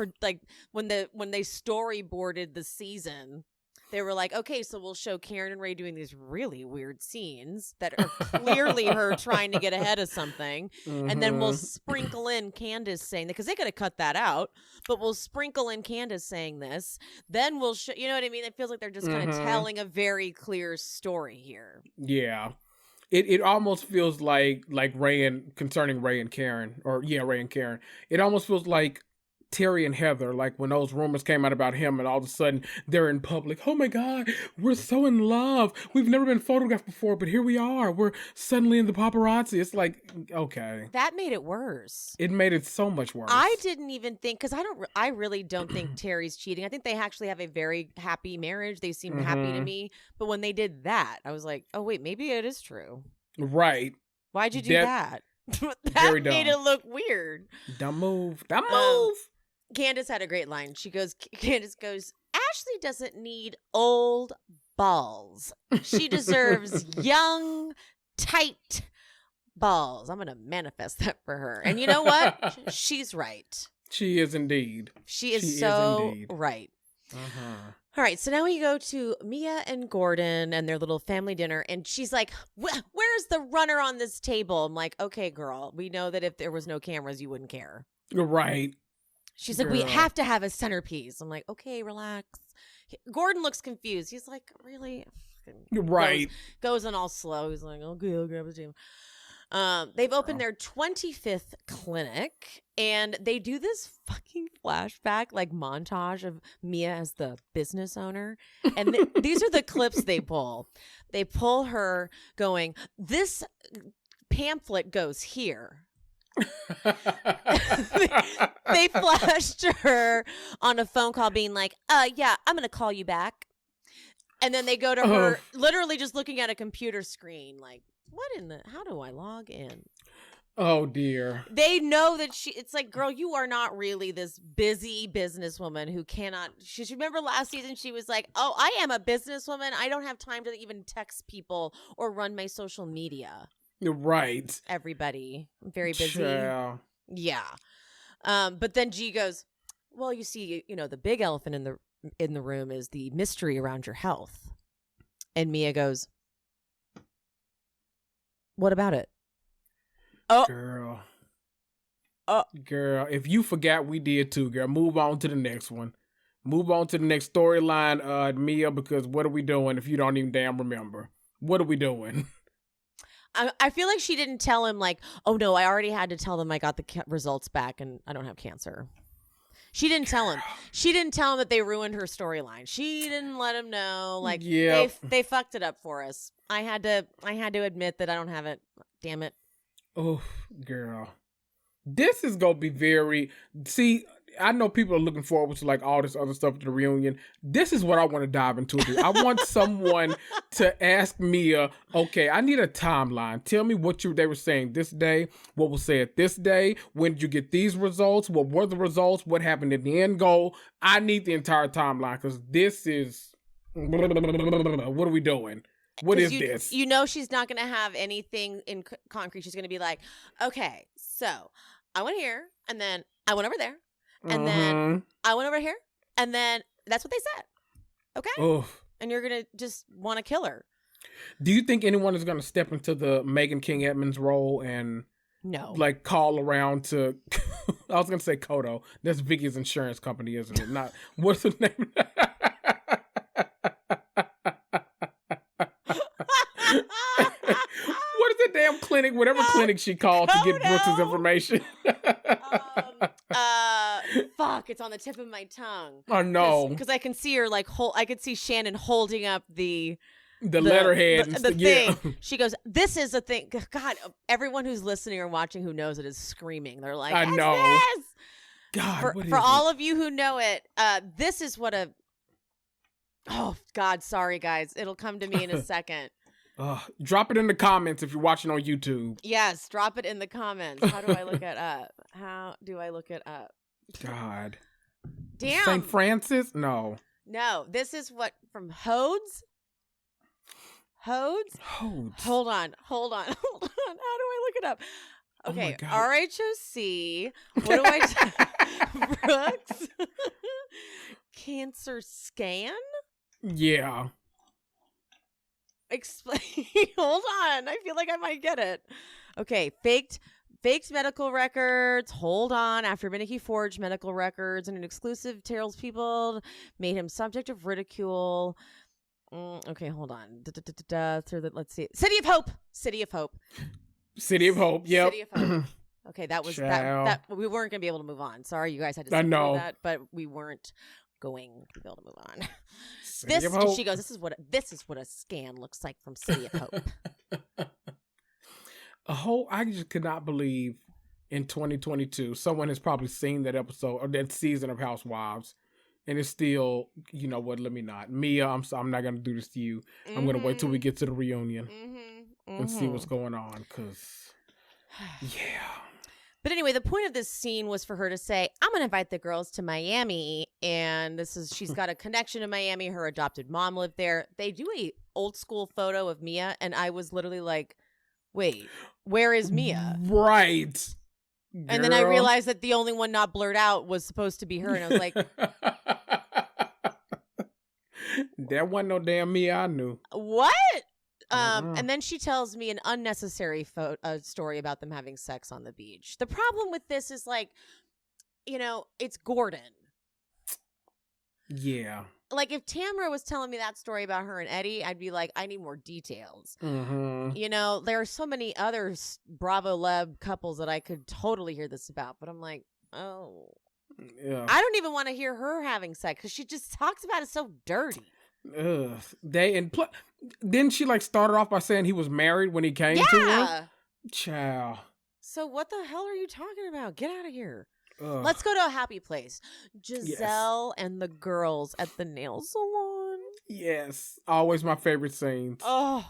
when they storyboarded the season, they were like, okay, so we'll show Karen and Ray doing these really weird scenes that are clearly her trying to get ahead of something. Mm-hmm. And then we'll sprinkle in Candiace saying that, because they could have cut that out, but we'll sprinkle in Candiace saying this. Then we'll show, you know what I mean? It feels like they're just kind of telling a very clear story here. Yeah. It almost feels like concerning Ray and Karen, Ray and Karen. It almost feels like Terry and Heather, like when those rumors came out about him and all of a sudden they're in public. Oh my God, we're so in love. We've never been photographed before, but here we are. We're suddenly in the paparazzi. It's like, okay. That made it worse. It made it so much worse. I didn't even think, because I really don't think Terry's cheating. I think they actually have a very happy marriage. They seem happy to me. But when they did that, I was like, oh wait, maybe it is true. Right. Why'd you do that? That made it look weird. Dumb move. Dumb move. Candiace had a great line. Candiace goes, Ashley doesn't need old balls. She deserves young, tight balls. I'm going to manifest that for her. And you know what? She's right. She is indeed. She is so right. Uh-huh. All right, so now we go to Mia and Gordon and their little family dinner, and she's like, where's the runner on this table? I'm like, okay, girl, we know that if there was no cameras, you wouldn't care. Right. She's like, we have to have a centerpiece. I'm like, okay, relax. Gordon looks confused. He's like, really? Right. Goes on all slow. He's like, okay, I'll grab a team. They've opened their 25th clinic, and they do this fucking flashback like montage of Mia as the business owner. And these are the clips they pull. They pull her going, this pamphlet goes here. They flashed her on a phone call being like, yeah, I'm gonna call you back. And then they go to her literally just looking at a computer screen like, how do I log in? Oh dear. They know that it's like, girl, you are not really this busy businesswoman who cannot. She remember last season she was like, oh, I am a businesswoman. I don't have time to even text people or run my social media. Right. Everybody. I'm very busy. Yeah. But then G goes, well, you see, the big elephant in the room is the mystery around your health. And Mia goes, what about it? Oh, girl. Girl, if you forgot, we did too, girl. Move on to the next one. Move on to the next storyline, Mia, because what are we doing if you don't even damn remember? What are we doing? I feel like she didn't tell him like, oh no, I already had to tell them I got the results back and I don't have cancer. She didn't tell him. She didn't tell him that they ruined her storyline. She didn't let him know. Like they fucked it up for us. I had to admit that I don't have it. Damn it. Oh, girl. This is gonna be very. See, I know people are looking forward to like all this other stuff at the reunion. This is what I want to dive into. I want someone to ask Mia, okay, I need a timeline. Tell me what they were saying this day, what was said this day, when did you get these results, what were the results, what happened in the end goal. I need the entire timeline because this is, what are we doing? What is this? You know she's not going to have anything in concrete. She's going to be like, okay, so I went here, and then I went over there. And then I went over here, and then that's what they said. Okay? Oof. And you're going to just want to kill her. Do you think anyone is going to step into the Megan King Edmonds role and like call around to, I was going to say Kodo. That's Vicky's insurance company, isn't it? Not, what's the name? What is the damn clinic? Whatever clinic she called to get Brooks' information. Fuck, it's on the tip of my tongue. Oh no. Because I can see her like I could see Shannon holding up the letterhead. The thing. She goes, this is a thing. God, everyone who's listening or watching who knows it is screaming. They're like, I know. This? God, for all of you who know it, this is what a... Oh, God, sorry, guys. It'll come to me in a second. Drop it in the comments if you're watching on YouTube. Yes, drop it in the comments. How do I look it up? How do I look it up? God. Damn. St. Francis? No. No, this is what from Hodes? Hodes? Hold on. How do I look it up? Okay, RHOP. What do I Brooks? Cancer scan? Yeah. Explain. Hold on. I feel like I might get it. Okay, faked medical records. Hold on. After minute he forged medical records and an exclusive tells people made him subject of ridicule. Okay, hold on. Let's see. City of Hope. Yep. City of Hope. Okay, that was that we weren't gonna be able to move on. Sorry, you guys had to sit through that, but we weren't going to be able to move on. She goes, this is what a scan looks like from City of Hope. I just could not believe in 2022 someone has probably seen that episode or that season of Housewives and it's still, you know what, let me not. Mia, I'm not gonna do this to you. Mm-hmm. I'm gonna wait till we get to the reunion and see what's going on, cause yeah. But anyway, the point of this scene was for her to say, I'm going to invite the girls to Miami. And she's got a connection to Miami. Her adopted mom lived there. They do a old school photo of Mia. And I was literally like, wait, where is Mia? Right. Girl. And then I realized that the only one not blurred out was supposed to be her. And I was like, that wasn't no damn Mia I knew. What? And then she tells me an unnecessary story about them having sex on the beach. The problem with this is like, it's Gordon. Yeah. Like if Tamara was telling me that story about her and Eddie, I'd be like, I need more details. Mm-hmm. There are so many other Bravo Leb couples that I could totally hear this about, but I'm like, oh. Yeah. I don't even want to hear her having sex because she just talks about it so dirty. Ugh. Didn't she like started off by saying he was married when he came to her? Child. So what the hell are you talking about? Get out of here. Ugh. Let's go to a happy place. Giselle and the girls at the nail salon. Yes. Always my favorite scenes. Oh.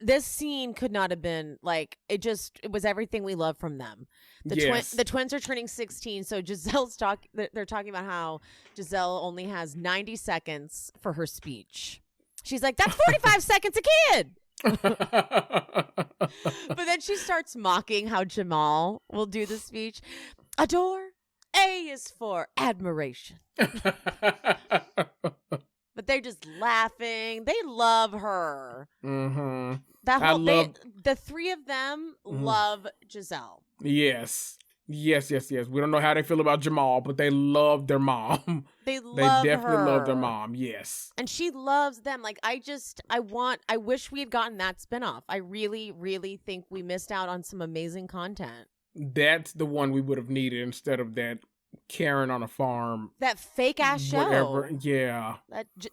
This scene could not have been like it was everything we love from them. The twins are turning 16, so they're talking about how Giselle only has 90 seconds for her speech. She's like, that's 45 seconds a kid. But then she starts mocking how Jamal will do the speech. Adore. A is for admiration. But they're just laughing. They love her. Mm-hmm. The three of them love Giselle. Yes. Yes. We don't know how they feel about Jamal, but they love their mom. They definitely love their her. mom. Yes. And she loves them. Like, I wish we had gotten that spinoff. I really, really think we missed out on some amazing content. That's the one we would have needed instead of that Karen on a farm. That fake ass show. Whatever. Yeah.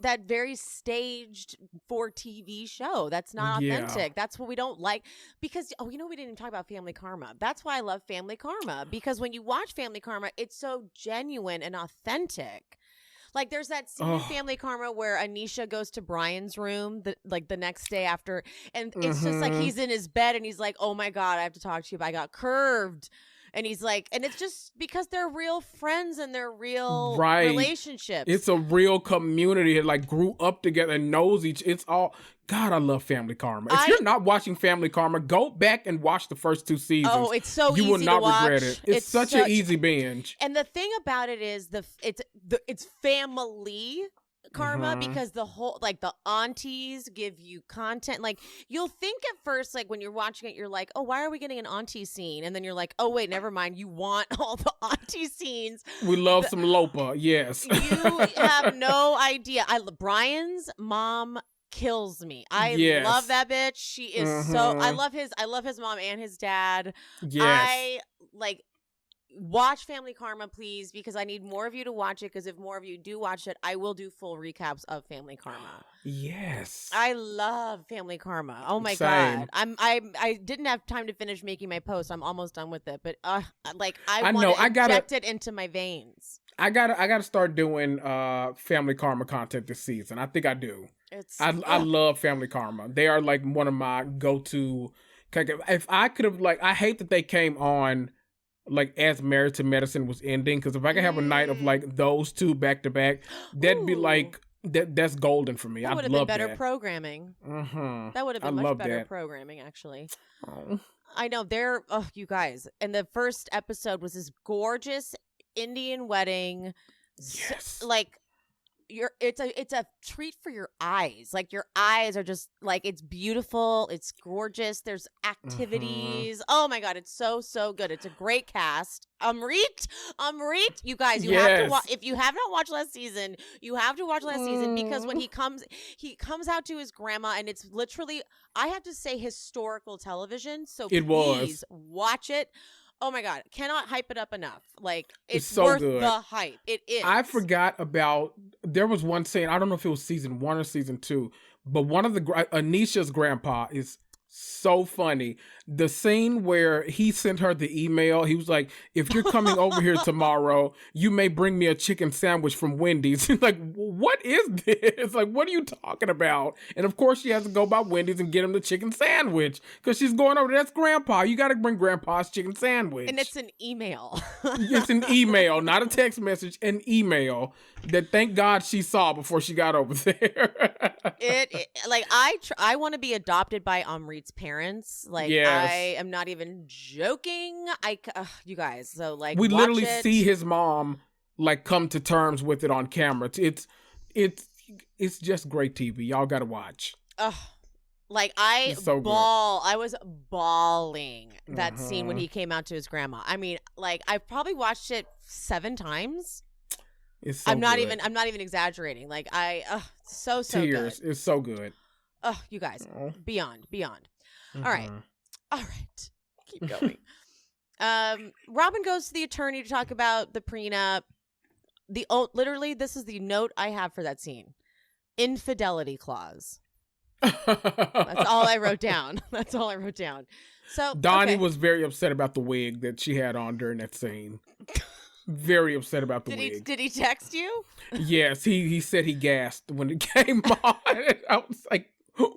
That very staged for TV show. That's not authentic. Yeah. That's what we don't like. Because, we didn't even talk about Family Karma. That's why I love Family Karma. Because when you watch Family Karma, it's so genuine and authentic. Like, there's that scene in Family Karma where Anisha goes to Brian's room the next day after, and it's just like he's in his bed and he's like, oh my God, I have to talk to you, but I got curved. And he's like, and it's just because they're real friends and they're real relationships. It's a real community that like grew up together and knows it's all. God, I love Family Karma. If you're not watching Family Karma, go back and watch the first 2 seasons. Oh, it's so easy to watch. You will not regret it. It's such an easy binge. And the thing about it is it's family karma because the whole the aunties give you content. Like, you'll think at first, like, when you're watching it, you're like, oh, why are we getting an auntie scene? And then you're like, oh wait, never mind, you want all the auntie scenes. We love some Lopa. Yes. You have no idea. Brian's mom kills me. I love that bitch. She is so I love his mom and his dad. Yes. I watch Family Karma, please, because I need more of you to watch it, because if more of you do watch it, I will do full recaps of Family Karma. Yes. I love Family Karma. Oh my God. I didn't have time to finish making my post. I'm almost done with it, but I want to inject it into my veins. I gotta start doing Family Karma content this season. I think I do. I love Family Karma. They are like one of my go-to. If I could have, like, I hate that they came on like as Married to Medicine was ending, because if I could have a night of like those two back to back, that'd be like that's golden for me. That would have been better programming. That would have been much better programming, actually. I know you guys, and the first episode was this gorgeous Indian wedding. Yes. It's a treat for your eyes. Like, your eyes are just like, it's beautiful, it's gorgeous, there's activities. Oh my God, it's so good. It's a great cast. Amrit, you guys, you have to watch. If you have not watched last season, you have to watch last season, because when he comes out to his grandma, and it's literally, I have to say, historical television. So please watch it. Oh my God, cannot hype it up enough. Like, it's so worth the hype. It is. I forgot about, there was one scene, I don't know if it was season 1 or season 2, but one of the, Anisha's grandpa is so funny. The scene where he sent her the email, he was like, if you're coming over here tomorrow, you may bring me a chicken sandwich from Wendy's. Like, what is this? Like, what are you talking about? And of course she has to go by Wendy's and get him the chicken sandwich, because she's going over, that's grandpa. You got to bring grandpa's chicken sandwich. And it's an email. It's an email, not a text message, an email that thank God she saw before she got over there. I want to be adopted by Amrit's parents. Like, I am not even joking. You guys, so like, we literally see his mom like come to terms with it on camera. It's just great TV. Y'all gotta watch. Like, I was bawling that scene when he came out to his grandma. I mean, like, I've probably watched it 7 times. It's so I'm not even exaggerating. Like, so tears. Good. It's so good. You guys, beyond. All right. Keep going. Robyn goes to the attorney to talk about the prenup. Literally, this is the note I have for that scene: infidelity clause. That's all I wrote down. So Donnie was very upset about the wig that she had on during that scene. Very upset about the wig. Did he text you? Yes, he said he gasped when it came on. I was like,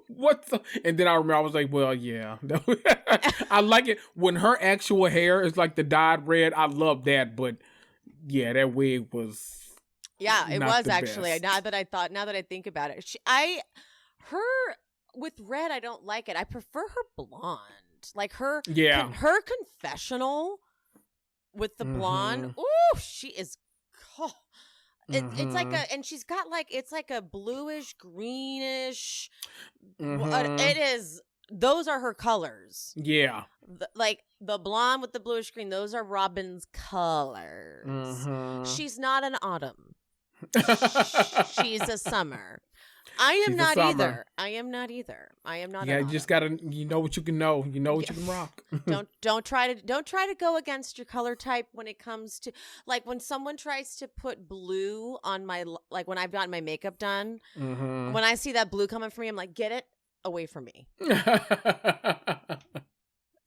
what the? And then I remember, I was like, well, yeah. I like it when her actual hair is like the dyed red. I love that, but yeah, that wig was. Yeah, it was actually. Best. Now that I think about it, her with red, I don't like it. I prefer her blonde, like her confessional with the blonde. Ooh, she is. It's like and she's got it's like a bluish, greenish. It is. Those are her colors. Yeah. the blonde with the bluish green, those are Robyn's colors. Mm-hmm. She's not an autumn. She's a summer. I am She's not a summer. either. I am not either. I am not. Yeah, an you just autumn. gotta. You know what you can know. You know what you can rock. Don't try to go against your color type when it comes to like when someone tries to put blue on my like when I've gotten my makeup done. Mm-hmm. When I see that blue coming from me, I'm like, get it away from me.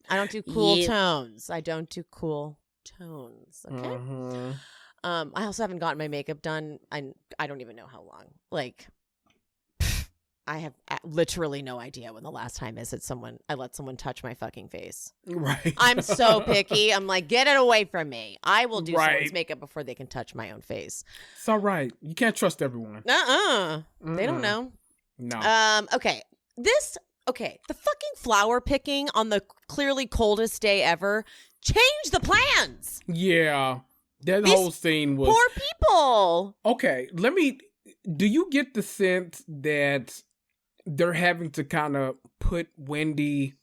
I don't do cool tones. I don't do cool tones. Okay. Mm-hmm. I also haven't gotten my makeup done. I don't even know how long. Like, I have literally no idea when the last time is that I let someone touch my fucking face. Right. I'm so picky. I'm like, get it away from me. I will do Right. someone's makeup before they can touch my own face. It's all right. You can't trust everyone. They don't know. No. Okay. The fucking flower picking on the clearly coldest day ever. Change the plans. Yeah. That whole scene was poor people. Okay. Do you get the sense that they're having to kind of put Wendy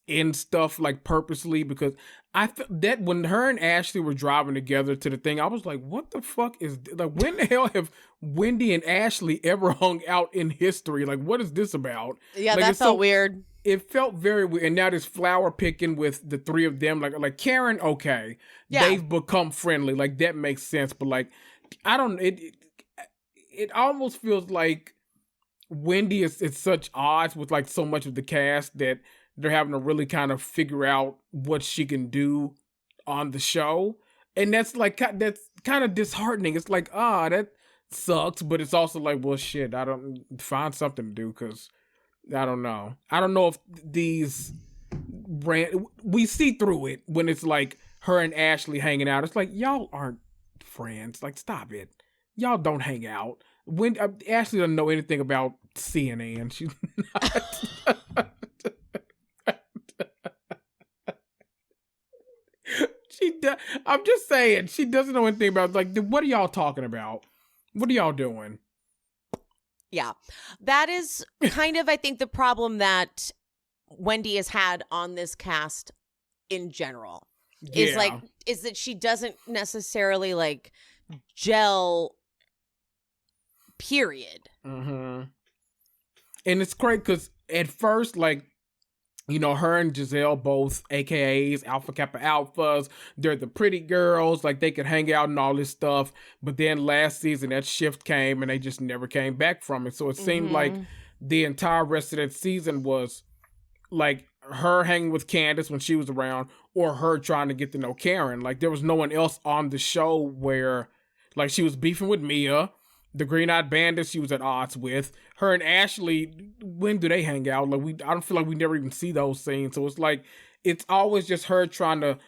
in stuff like purposely? Because I felt that when her and Ashley were driving together to the thing, I was like, what the fuck is like, when the hell have Wendy and Ashley ever hung out in history? Like, what is this about? Yeah, like, that felt weird. It felt very weird. And now this flower picking with the three of them, like Karen, okay. Yeah. They've become friendly. Like, that makes sense. But like, I don't, it almost feels like Wendy is such odds with like so much of the cast that they're having to really kind of figure out what she can do on the show. And that's kind of disheartening. It's like, that sucks. But it's also like, well, shit, I don't find something to do because I don't know. I don't know if we see through it when it's like her and Ashley hanging out. It's like, y'all aren't friends. Like, stop it. Y'all don't hang out. When Ashley doesn't know anything about CNN. She's not. I'm just saying, she doesn't know anything about, like, what are y'all talking about? What are y'all doing? Yeah. That is kind of, I think, the problem that Wendy has had on this cast in general. Yeah. Is that she doesn't necessarily, like, gel, period. Mm-hmm. And it's great because at first, like, you know, her and Giselle both AKAs, Alpha Kappa Alphas. They're the pretty girls. Like, they could hang out and all this stuff. But then last season, that shift came and they just never came back from it. So it seemed like the entire rest of that season was like her hanging with Candiace when she was around or her trying to get to know Karen. Like, there was no one else on the show where, like, she was beefing with Mia. The Green-Eyed Bandits she was at odds with. Her and Ashley, when do they hang out? Like, I don't feel like we never even see those scenes. So it's like, it's always just her trying to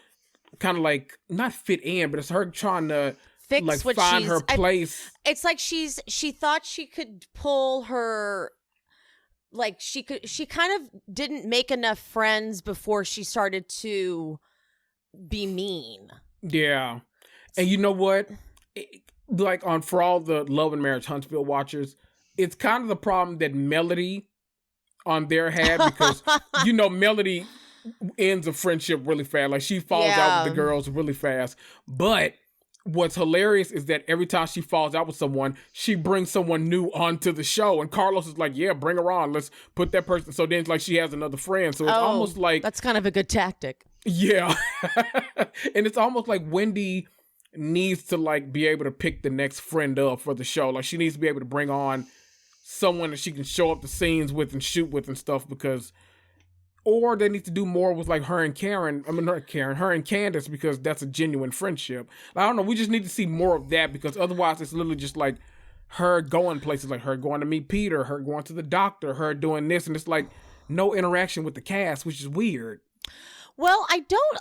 kind of like, not fit in, but it's her trying to fix like what find her place. It's like she thought she could pull her, like she kind of didn't make enough friends before she started to be mean. Yeah. And you know what? Like, for all the Love and Marriage Huntsville watchers, it's kind of the problem that Melody on there had because, you know, Melody ends a friendship really fast. Like, she falls out with the girls really fast. But what's hilarious is that every time she falls out with someone, she brings someone new onto the show. And Carlos is like, yeah, bring her on. Let's put that person. So then it's like she has another friend. So it's almost like... That's kind of a good tactic. Yeah. And it's almost like Wendy needs to like be able to pick the next friend up for the show. Like, she needs to be able to bring on someone that she can show up the scenes with and shoot with and stuff because, or they need to do more with like her and Karen. I mean, not Karen, her and Candiace, because that's a genuine friendship. I don't know. We just need to see more of that because otherwise it's literally just like her going places, like her going to meet Peter, her going to the doctor, her doing this. And it's like no interaction with the cast, which is weird. Well,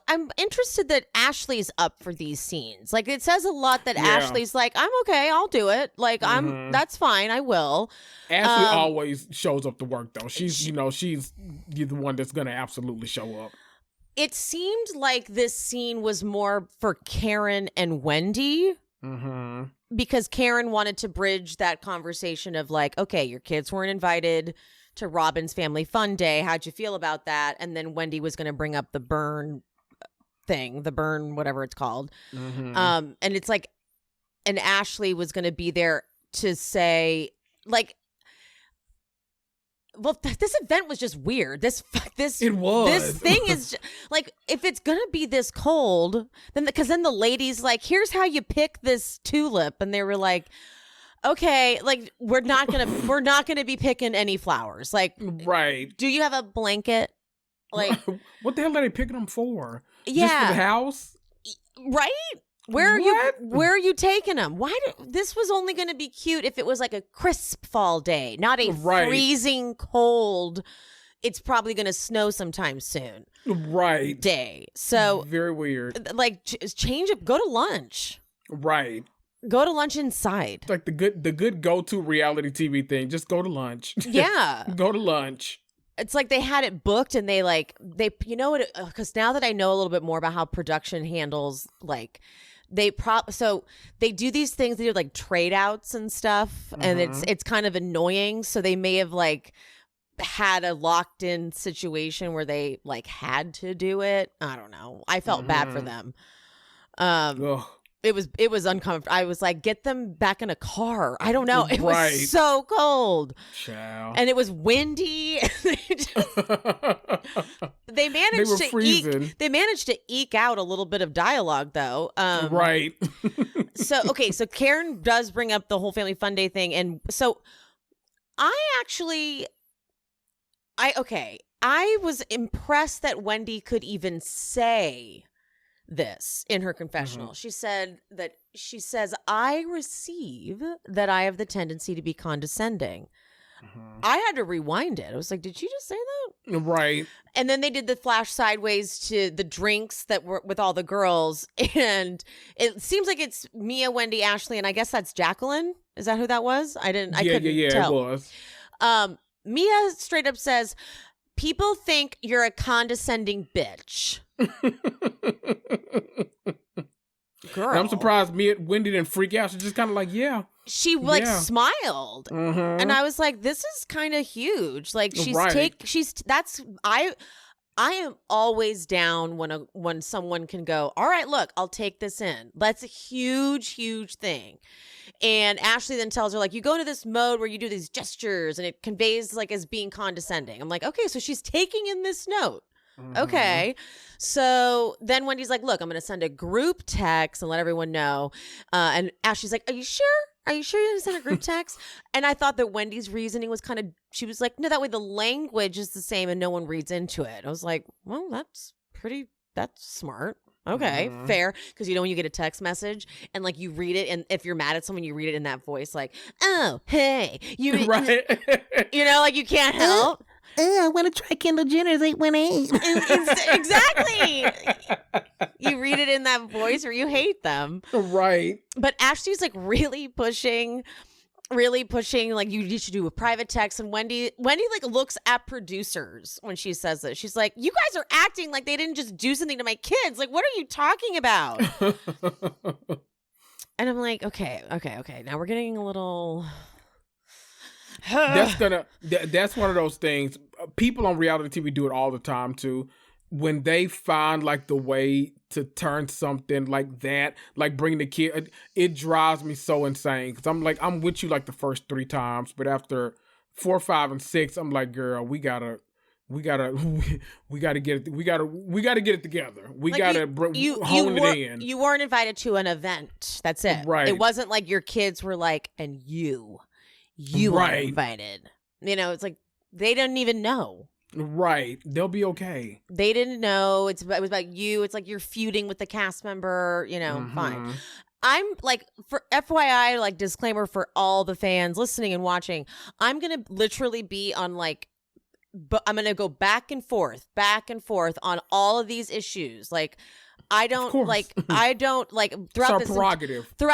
I'm interested that Ashley's up for these scenes. Like, it says a lot that Ashley's like, I'm okay, I'll do it. Like, that's fine, I will. Ashley always shows up to work, though. She's the one that's going to absolutely show up. It seemed like this scene was more for Karen and Wendy. Mm-hmm. Because Karen wanted to bridge that conversation of like, okay, your kids weren't invited to Robyn's family fun day. How'd you feel about that? And then Wendy was going to bring up the burn thing, the burn, whatever it's called. And it's like, and Ashley was going to be there to say, like, well, this event was just weird. This it was. This thing is like, if it's gonna be this cold, then because then the ladies like, here's how you pick this tulip, and they were like, okay, like we're not gonna be picking any flowers. Like, right? Do you have a blanket? Like, what the hell are they picking them for? Yeah, just for the house, right? Where are you taking them? This was only going to be cute if it was like a crisp fall day, not a freezing cold. It's probably going to snow sometime soon. Right. Day. So very weird. Like change it. Go to lunch. Right. Go to lunch inside. It's like the good go-to reality TV thing. Just go to lunch. Yeah. Go to lunch. It's like they had it booked and they you know what? Because now that I know a little bit more about how production handles like. So they do these things. They do like trade outs and stuff, and it's kind of annoying. So they may have like had a locked in situation where they like had to do it. I don't know. I felt bad for them. It was uncomfortable. I was like, get them back in a car. I don't know. It was so cold. Child. And it was windy. They managed to eke out a little bit of dialogue though. Right. So Karen does bring up the whole family fun day thing. And so I was impressed that Wendy could even say this in her confessional. She says, I receive that I have the tendency to be condescending. I had to rewind it. I was like, did she just say that? Right. And then they did the flash sideways to the drinks that were with all the girls. And it seems like it's Mia, Wendy, Ashley, and I guess that's Jacqueline. Is that who that was? I couldn't tell. It was. Mia straight up says, people think you're a condescending bitch. Girl. And I'm surprised Wendy didn't freak out. She's just kind of like, yeah. She smiled, and I was like, "This is kind of huge." Like I am always down when someone can go, "All right, look, I'll take this in." That's a huge, huge thing. And Ashley then tells her, like, you go into this mode where you do these gestures, and it conveys like as being condescending. I'm like, okay, so she's taking in this note. Okay. So then Wendy's like, look, I'm going to send a group text and let everyone know. And Ashley's like, are you sure? Are you sure you're going to send a group text? And I thought that Wendy's reasoning was she was like, no, that way the language is the same and no one reads into it. I was like, well, that's smart. Okay, fair. Because when you get a text message and like you read it, and if you're mad at someone, you read it in that voice, like, oh, hey. Right. Like you can't help. I want to try Kendall Jenner's 818. Exactly. You read it in that voice or you hate them. Right. But Ashley's like really pushing like you should do a private text. And Wendy like looks at producers when she says this. She's like, you guys are acting like they didn't just do something to my kids. Like, what are you talking about? And I'm like, okay. Now we're getting a little... That's one of those things. People on reality TV do it all the time too. When they find like the way to turn something like that, like bring the kid, it drives me so insane. Cause I'm like, I'm with you like the first 3 times, but after 4, 5, and 6, I'm like, girl, we gotta get it. We gotta get it together. We like gotta hone it in. You weren't invited to an event. That's it. Right. It wasn't like your kids were like, and you were invited. It's like they didn't even know. Right. They'll be okay. They didn't know. It was about you. It's like you're feuding with the cast member, fine. I'm like, for FYI, like disclaimer for all the fans listening and watching, I'm going to literally be on like, but I'm going to go back and forth on all of these issues. Like, I don't like throughout this prerogative. The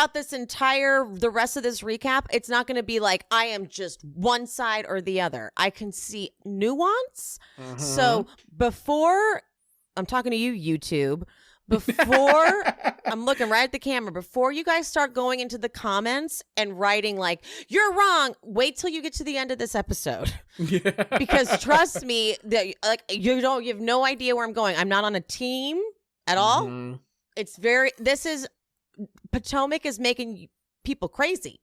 rest of this recap, it's not going to be like I am just one side or the other. I can see nuance. So before I'm talking to you, YouTube, before I'm looking right at the camera, before you guys start going into the comments and writing like, you're wrong, wait till you get to the end of this episode. Yeah. Because trust me, that like you have no idea where I'm going. I'm not on a team at all. Mm-hmm. Potomac is making people crazy.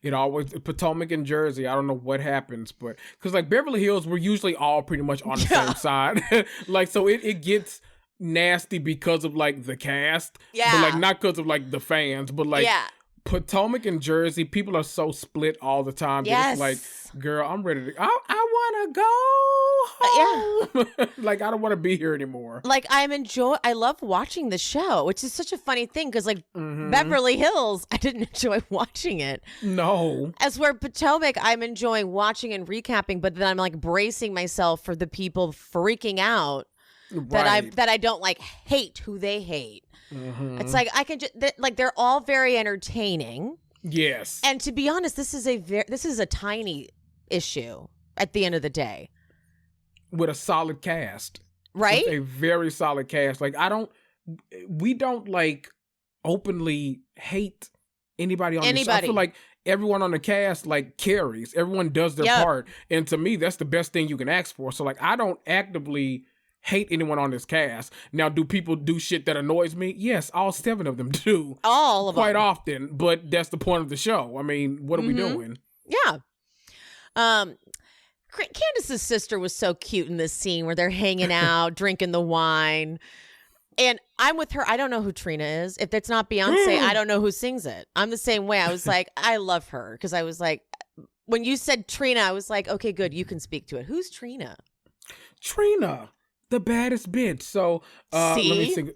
It always Potomac and Jersey. I don't know what happens, but because like Beverly Hills, we're usually all pretty much on the same side. Like, so it gets nasty because of like the cast, but like not because of like the fans, but like Potomac and Jersey, people are so split all the time. Yes. That it's like, girl, I'm ready to. I want to go home. Like, I don't want to be here anymore. Like, I love watching the show, which is such a funny thing because like Beverly Hills, I didn't enjoy watching it. No. As where Potomac, I'm enjoying watching and recapping, but then I'm like bracing myself for the people freaking out. Right. That I don't like hate who they hate. Mm-hmm. It's like I can just like they're all very entertaining. Yes. And to be honest, this is a tiny issue at the end of the day. With a solid cast. Right? With a very solid cast. Like we don't like openly hate anybody on this show. I feel like everyone on the cast like carries. Everyone does their part. And to me, that's the best thing you can ask for. So like I don't actively hate anyone on this cast. Now, do people do shit that annoys me? Yes, all 7 of them do. All of them. Quite often, but that's the point of the show. I mean, what are we doing? Yeah. Candiace's sister was so cute in this scene where they're hanging out, drinking the wine. And I'm with her. I don't know who Trina is. If it's not Beyonce, I don't know who sings it. I'm the same way. I was like, I love her. Because I was like, when you said Trina, I was like, okay, good. You can speak to it. Who's Trina? Trina. The baddest bitch. So let me sing.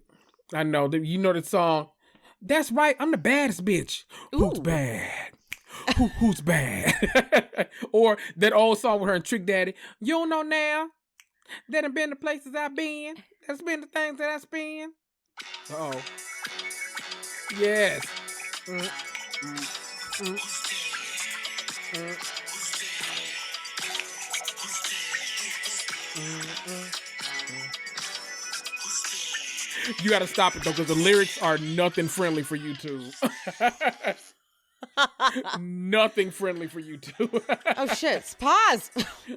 I know you know the song. That's right. I'm the baddest bitch. Ooh. Who's bad? Who's bad? Or that old song with her and Trick Daddy. You don't know now that I've been the places I've been. That's been the things that I spend. Oh. Yes. You gotta stop it though, because the lyrics are nothing friendly for YouTube. Nothing friendly for YouTube. Oh shit! Pause.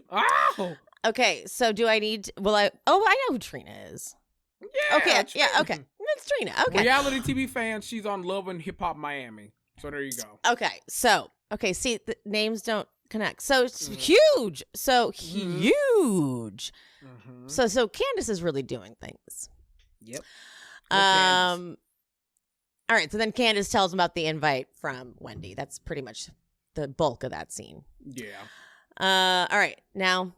Oh. Okay, so do I need? I know who Trina is. Yeah. Okay. Trina. Yeah. Okay. It's Trina. Okay. Reality TV fan. She's on Love and Hip Hop Miami. So there you go. Okay. So see, the names don't connect. So it's huge. So huge. Mm-hmm. So Candiace is really doing things. Yep. All right. So then Candiace tells him about the invite from Wendy. That's pretty much the bulk of that scene. Yeah. All right. Now,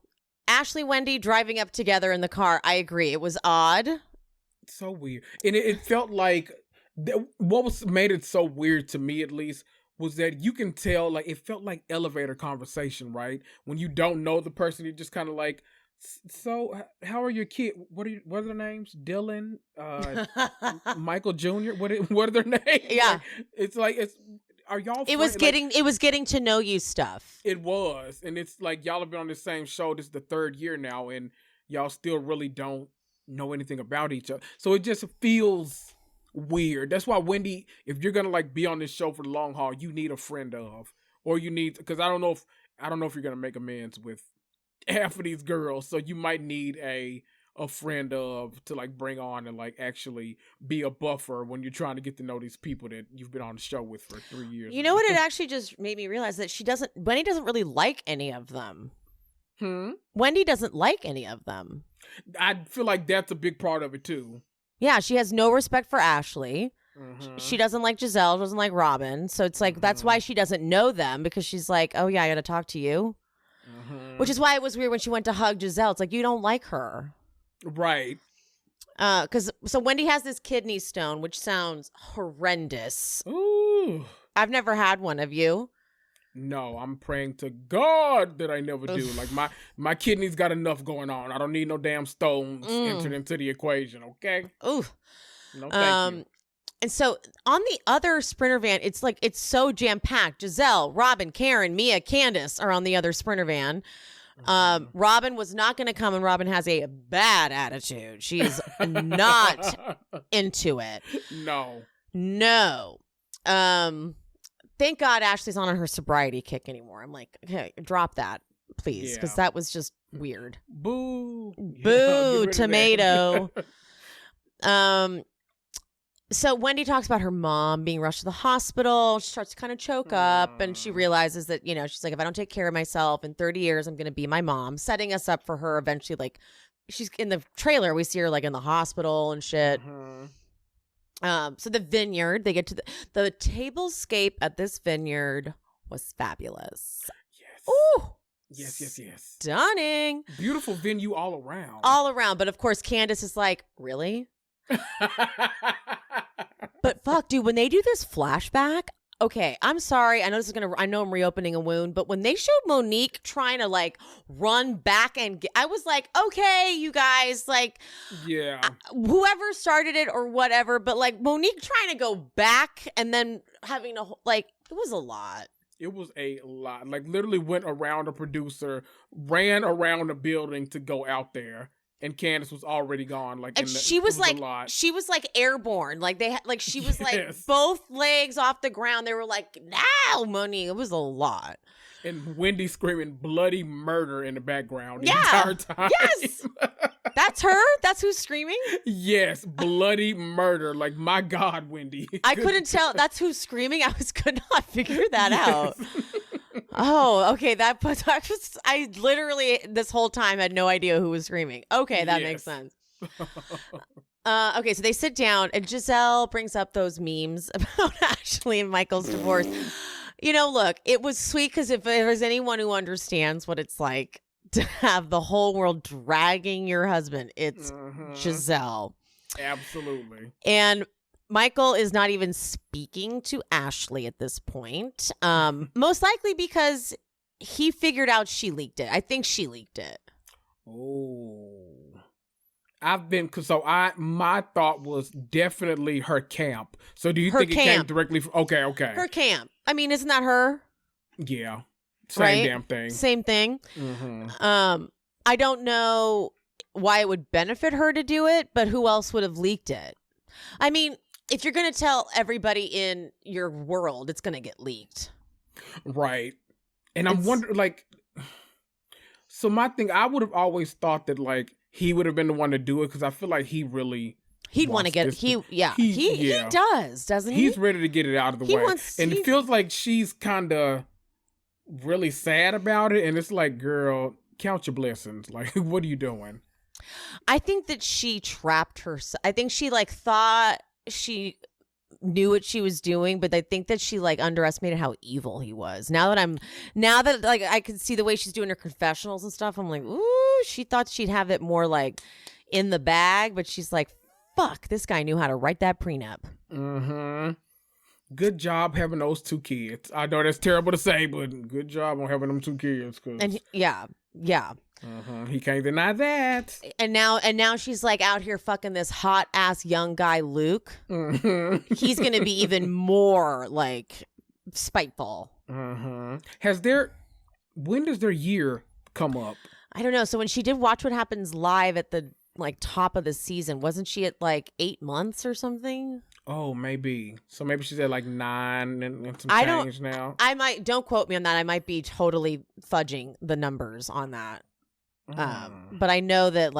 Ashley, Wendy driving up together in the car. I agree. It was odd. So weird. And it felt like what made it so weird to me, at least, was that you can tell, like, it felt like elevator conversation, right? When you don't know the person, you're just kind of like, so how are your kids? What are their names? Dylan, Michael Jr. What are their names? Yeah. Are y'all? It was getting to know you stuff. It was, and it's like y'all have been on the same show. This is the 3rd year now, and y'all still really don't know anything about each other. So it just feels weird. That's why Wendy, if you're gonna like be on this show for the long haul, you need a friend of, or you need, because I don't know if you're gonna make amends with half of these girls, so you might need a friend of to like bring on and like actually be a buffer when you're trying to get to know these people that you've been on the show with for 3 years. You know what? It actually just made me realize that Wendy doesn't really like any of them. Wendy doesn't like any of them. I feel like that's a big part of it too. Yeah, she has no respect for Ashley. Mm-hmm. She doesn't like Giselle, doesn't like Robyn. So it's like, that's why she doesn't know them, because she's like, oh yeah, I gotta talk to you. Mm-hmm. Which is why it was weird when she went to hug Giselle. It's like, you don't like her. Right. So Wendy has this kidney stone, which sounds horrendous. Ooh. I've never had one. Have you? No, I'm praying to God that I never do. Like my kidneys got enough going on. I don't need no damn stones entered into the equation, okay? Ooh. No, thank you. And so on the other Sprinter van, it's so jam-packed. Giselle, Robyn, Karen, Mia, Candiace are on the other Sprinter van. Robyn was not going to come, and Robyn has a bad attitude. She is not into it. No. Thank God Ashley's not on her sobriety kick anymore. I'm like, okay, drop that, please, because that was just weird. Boo, tomato. So Wendy talks about her mom being rushed to the hospital. She starts to kind of choke up, and she realizes that, she's like, if I don't take care of myself in 30 years, I'm going to be my mom, setting us up for her eventually. Like, she's in the trailer, we see her like in the hospital and shit. So the vineyard, they get to the tablescape at this vineyard was fabulous. Yes. Ooh. Yes. Stunning. Beautiful venue all around. But of course Candiace is like, really? But fuck, dude, when they do this flashback, okay, I'm sorry. I know I'm reopening a wound, but when they showed Monique trying to like run back I was like, okay, you guys, like, whoever started it or whatever, but like Monique trying to go back and then having to like, it was a lot. It was a lot. Like, literally went around a producer, ran around a building to go out there. And Candiace was already gone. Like, and she was like airborne. Like she was like both legs off the ground. They were like, "Now, Monique." It was a lot. And Wendy screaming bloody murder in the background the entire time. Yes, that's her. That's who's screaming. Yes, bloody murder. Like, my God, Wendy. I couldn't tell. That's who's screaming. Could not figure that out. Oh, okay. I literally this whole time had no idea who was screaming. Okay, that makes sense. Okay, so they sit down and Giselle brings up those memes about Ashley and Michael's divorce. Look, it was sweet because if there's anyone who understands what it's like to have the whole world dragging your husband, it's Giselle. Absolutely. And Michael is not even speaking to Ashley at this point. Most likely because he figured out she leaked it. I think she leaked it. Oh. My thought was definitely her camp. So do you think it came directly from, okay. Her camp. I mean, isn't that her? Yeah. Same damn thing. Same thing. I don't know why it would benefit her to do it, but who else would have leaked it? I mean, if you're going to tell everybody in your world, it's going to get leaked. Right. And I'm wondering, like, so my thing, I would have always thought that, like, he would have been the one to do it because I feel like he'd want to get it. He does, doesn't he? He's ready to get it out of the way. It feels like she's kind of really sad about it. And it's like, girl, count your blessings. Like, what are you doing? I think that she trapped herself. I think she thought she knew what she was doing, but I think that she underestimated how evil he was. Now that I can see the way she's doing her confessionals and stuff, I'm like, ooh, she thought she'd have it more in the bag, but she's like, fuck, this guy knew how to write that prenup. Good job having those 2 kids. I know that's terrible to say, but good job on having them 2 kids. He can't deny that. And now she's out here fucking this hot ass young guy, Luke. He's gonna be even more spiteful. When does their year come up? I don't know. So when she did Watch What Happens Live at the top of the season, wasn't she at 8 months or something? Oh, maybe. So maybe she's at 9 and some change now. Don't quote me on that. I might be totally fudging the numbers on that. But I know that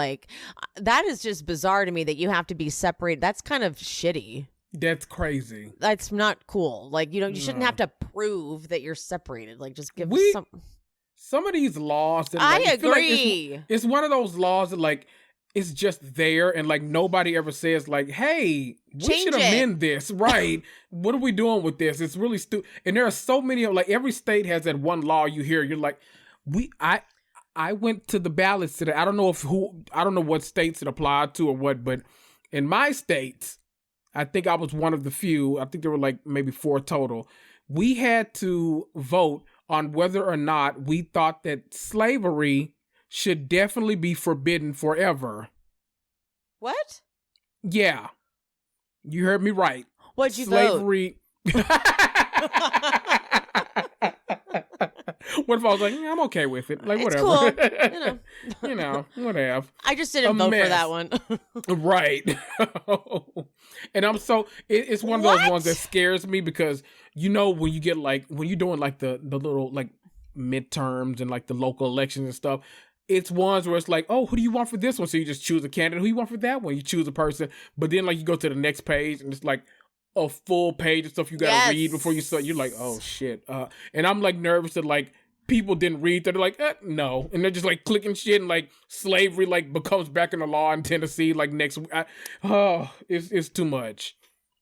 that is just bizarre to me that you have to be separated. That's kind of shitty. That's crazy. That's not cool. You shouldn't have to prove that you're separated. Just give some of these laws. That, I agree. It's one of those laws that it's just there and nobody ever says hey, we should amend this, right? What are we doing with this? It's really stupid. And there are so many of every state has that one law you hear. You're like, I went to the ballots today. I don't know what states it applied to or what, but in my states, I think I was one of the few. I think there were maybe 4 total. We had to vote on whether or not we thought that slavery should definitely be forbidden forever. What? Yeah. You heard me right. What'd you Slavery. vote? What if I was like, I'm okay with it? Like, It's whatever. cool. Whatever. I just didn't vote for that one. Right. And it's one of those ones that scares me because, when you get when you're doing the little midterms and the local elections and stuff, it's ones where it's like, oh, who do you want for this one? So you just choose a candidate. Who you want for that one? You choose a person. But then you go to the next page and it's a full page of stuff you got to read before you start. You're like, oh shit. And I'm nervous that people didn't read that. They're like, no. And they're just clicking shit and slavery becomes back in the law in Tennessee next week. It's too much.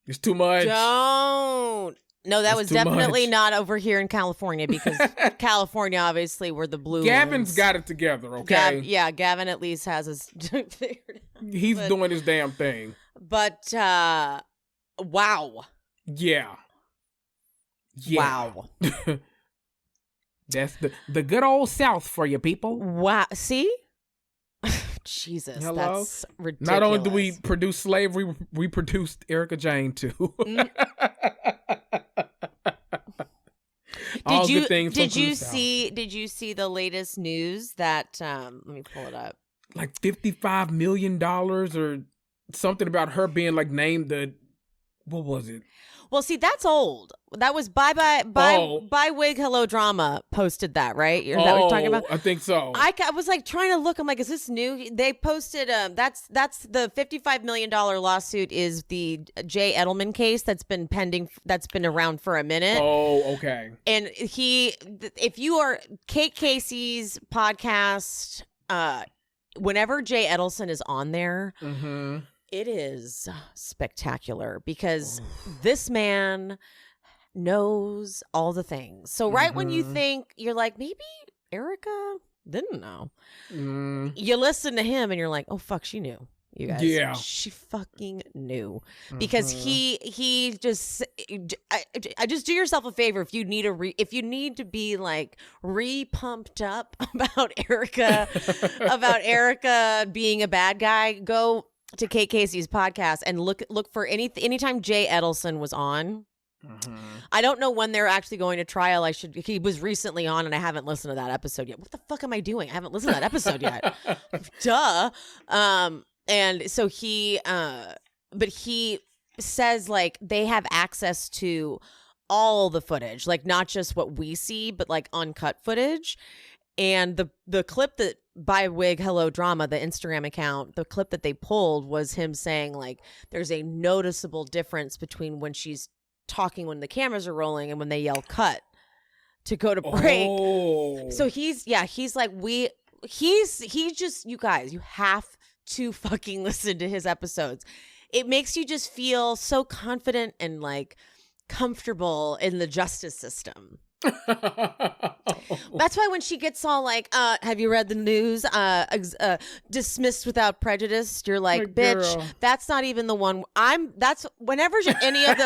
It's too much. Don't. No, that was definitely not over here in California because California, obviously, were the blue Gavin's ones. got it together, okay? Gavin at least has his figured out. He's doing his damn thing. But, wow. Yeah. Wow. That's the good old South for you people. Wow. See? Jesus, Hello? that's ridiculous. Not only do we produce slavery, we produced Erica Jane too. Did you see the latest news that let me pull it up. $55 million or something about her being named the, what was it? Well, see, that's old. That was Bye Wig Hello Drama posted that, right? Is that what you're talking about? I think so. I was trying to look. I'm like, is this new? They posted. That's the $55 million lawsuit is the Jay Edelman case that's been pending. That's been around for a minute. Oh, okay. And if you are Kate Casey's podcast, whenever Jay Edelson is on there. Mm-hmm. It is spectacular because this man knows all the things. So when you think you're like, maybe Erica didn't know, you listen to him and you're like, oh fuck, she knew. You guys, yeah, she fucking knew because he just. I just do yourself a favor if you need to be re-pumped up about Erica being a bad guy. Go to Kate Casey's podcast and look for anytime Jay Edelson was on. I don't know when they're actually going to trial. He was recently on and I haven't listened to that episode yet. What the fuck am I doing? I haven't listened to that episode yet. Duh. And so but he says they have access to all the footage, not just what we see, but uncut footage. And the clip that by Wig Hello Drama, the Instagram account, the clip that they pulled was him saying there's a noticeable difference between when she's talking when the cameras are rolling and when they yell cut to go to break. Oh. So he's like, you guys, you have to fucking listen to his episodes. It makes you just feel so confident and comfortable in the justice system. That's why when she gets all have you read the news, dismissed without prejudice, you're like, bitch, girl, that's not even the one. That's whenever any of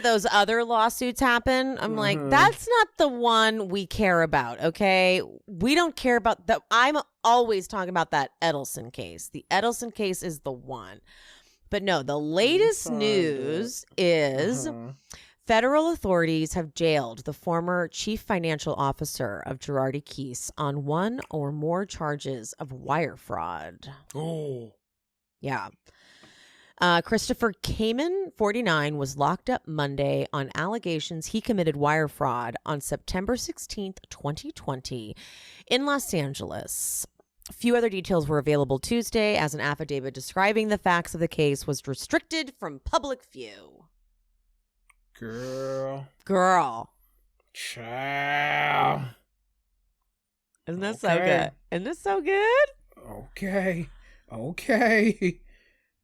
those other lawsuits happen, I'm like, that's not the one we care about. Okay, we don't care about that. I'm always talking about that Edelson case. The Edelson case is the one. But no, the latest news is federal authorities have jailed the former chief financial officer of Girardi Keese on one or more charges of wire fraud. Oh. Yeah. Christopher Kamen, 49, was locked up Monday on allegations he committed wire fraud on September 16th, 2020 in Los Angeles. A few other details were available Tuesday as an affidavit describing the facts of the case was restricted from public view. Girl. Child. Isn't that so good? Isn't this so good? Okay.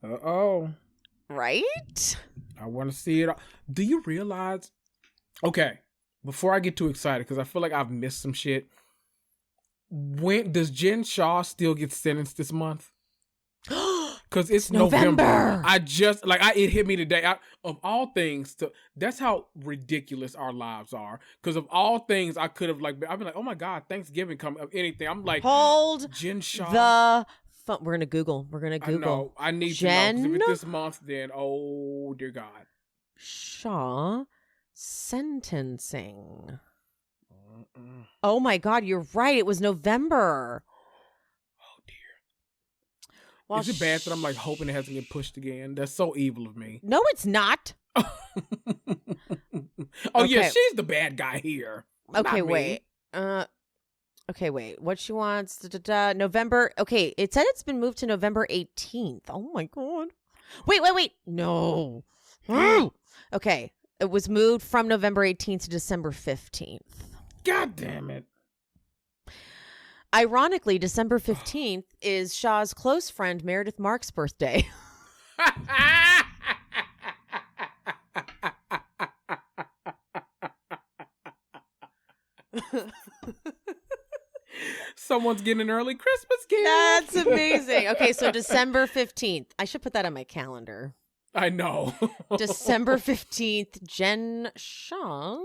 Uh-oh. Right? I want to see it. Do you realize? Okay. Before I get too excited, because I feel like I've missed some shit. When does Jen Shaw still get sentenced this month? Because it's November. I just it hit me today. Of all things, that's how ridiculous our lives are. Because of all things, I could have I've been like, oh my God, Thanksgiving coming up, anything. I'm like, hold Jen Shaw. the phone. We're gonna Google. I know. I need Jen to know. 'Cause if it's this month, then oh dear God. Shaw sentencing. Oh my God, you're right. It was November. Oh dear. Well, Is it bad that I'm like hoping it hasn't get pushed again? That's so evil of me. No, it's not. Oh yeah, she's the bad guy here. Okay, Not me. wait. Okay, wait. What she wants? November. Okay, it said it's been moved to November 18th. Oh my God. Wait. No. Okay, it was moved from November 18th to December 15th. God damn it. Ironically, December 15th is Shaw's close friend Meredith Marks' birthday. Someone's getting an early Christmas gift. That's amazing. Okay, so December 15th. I should put that on my calendar. I know. December 15th, Jen Shaw's.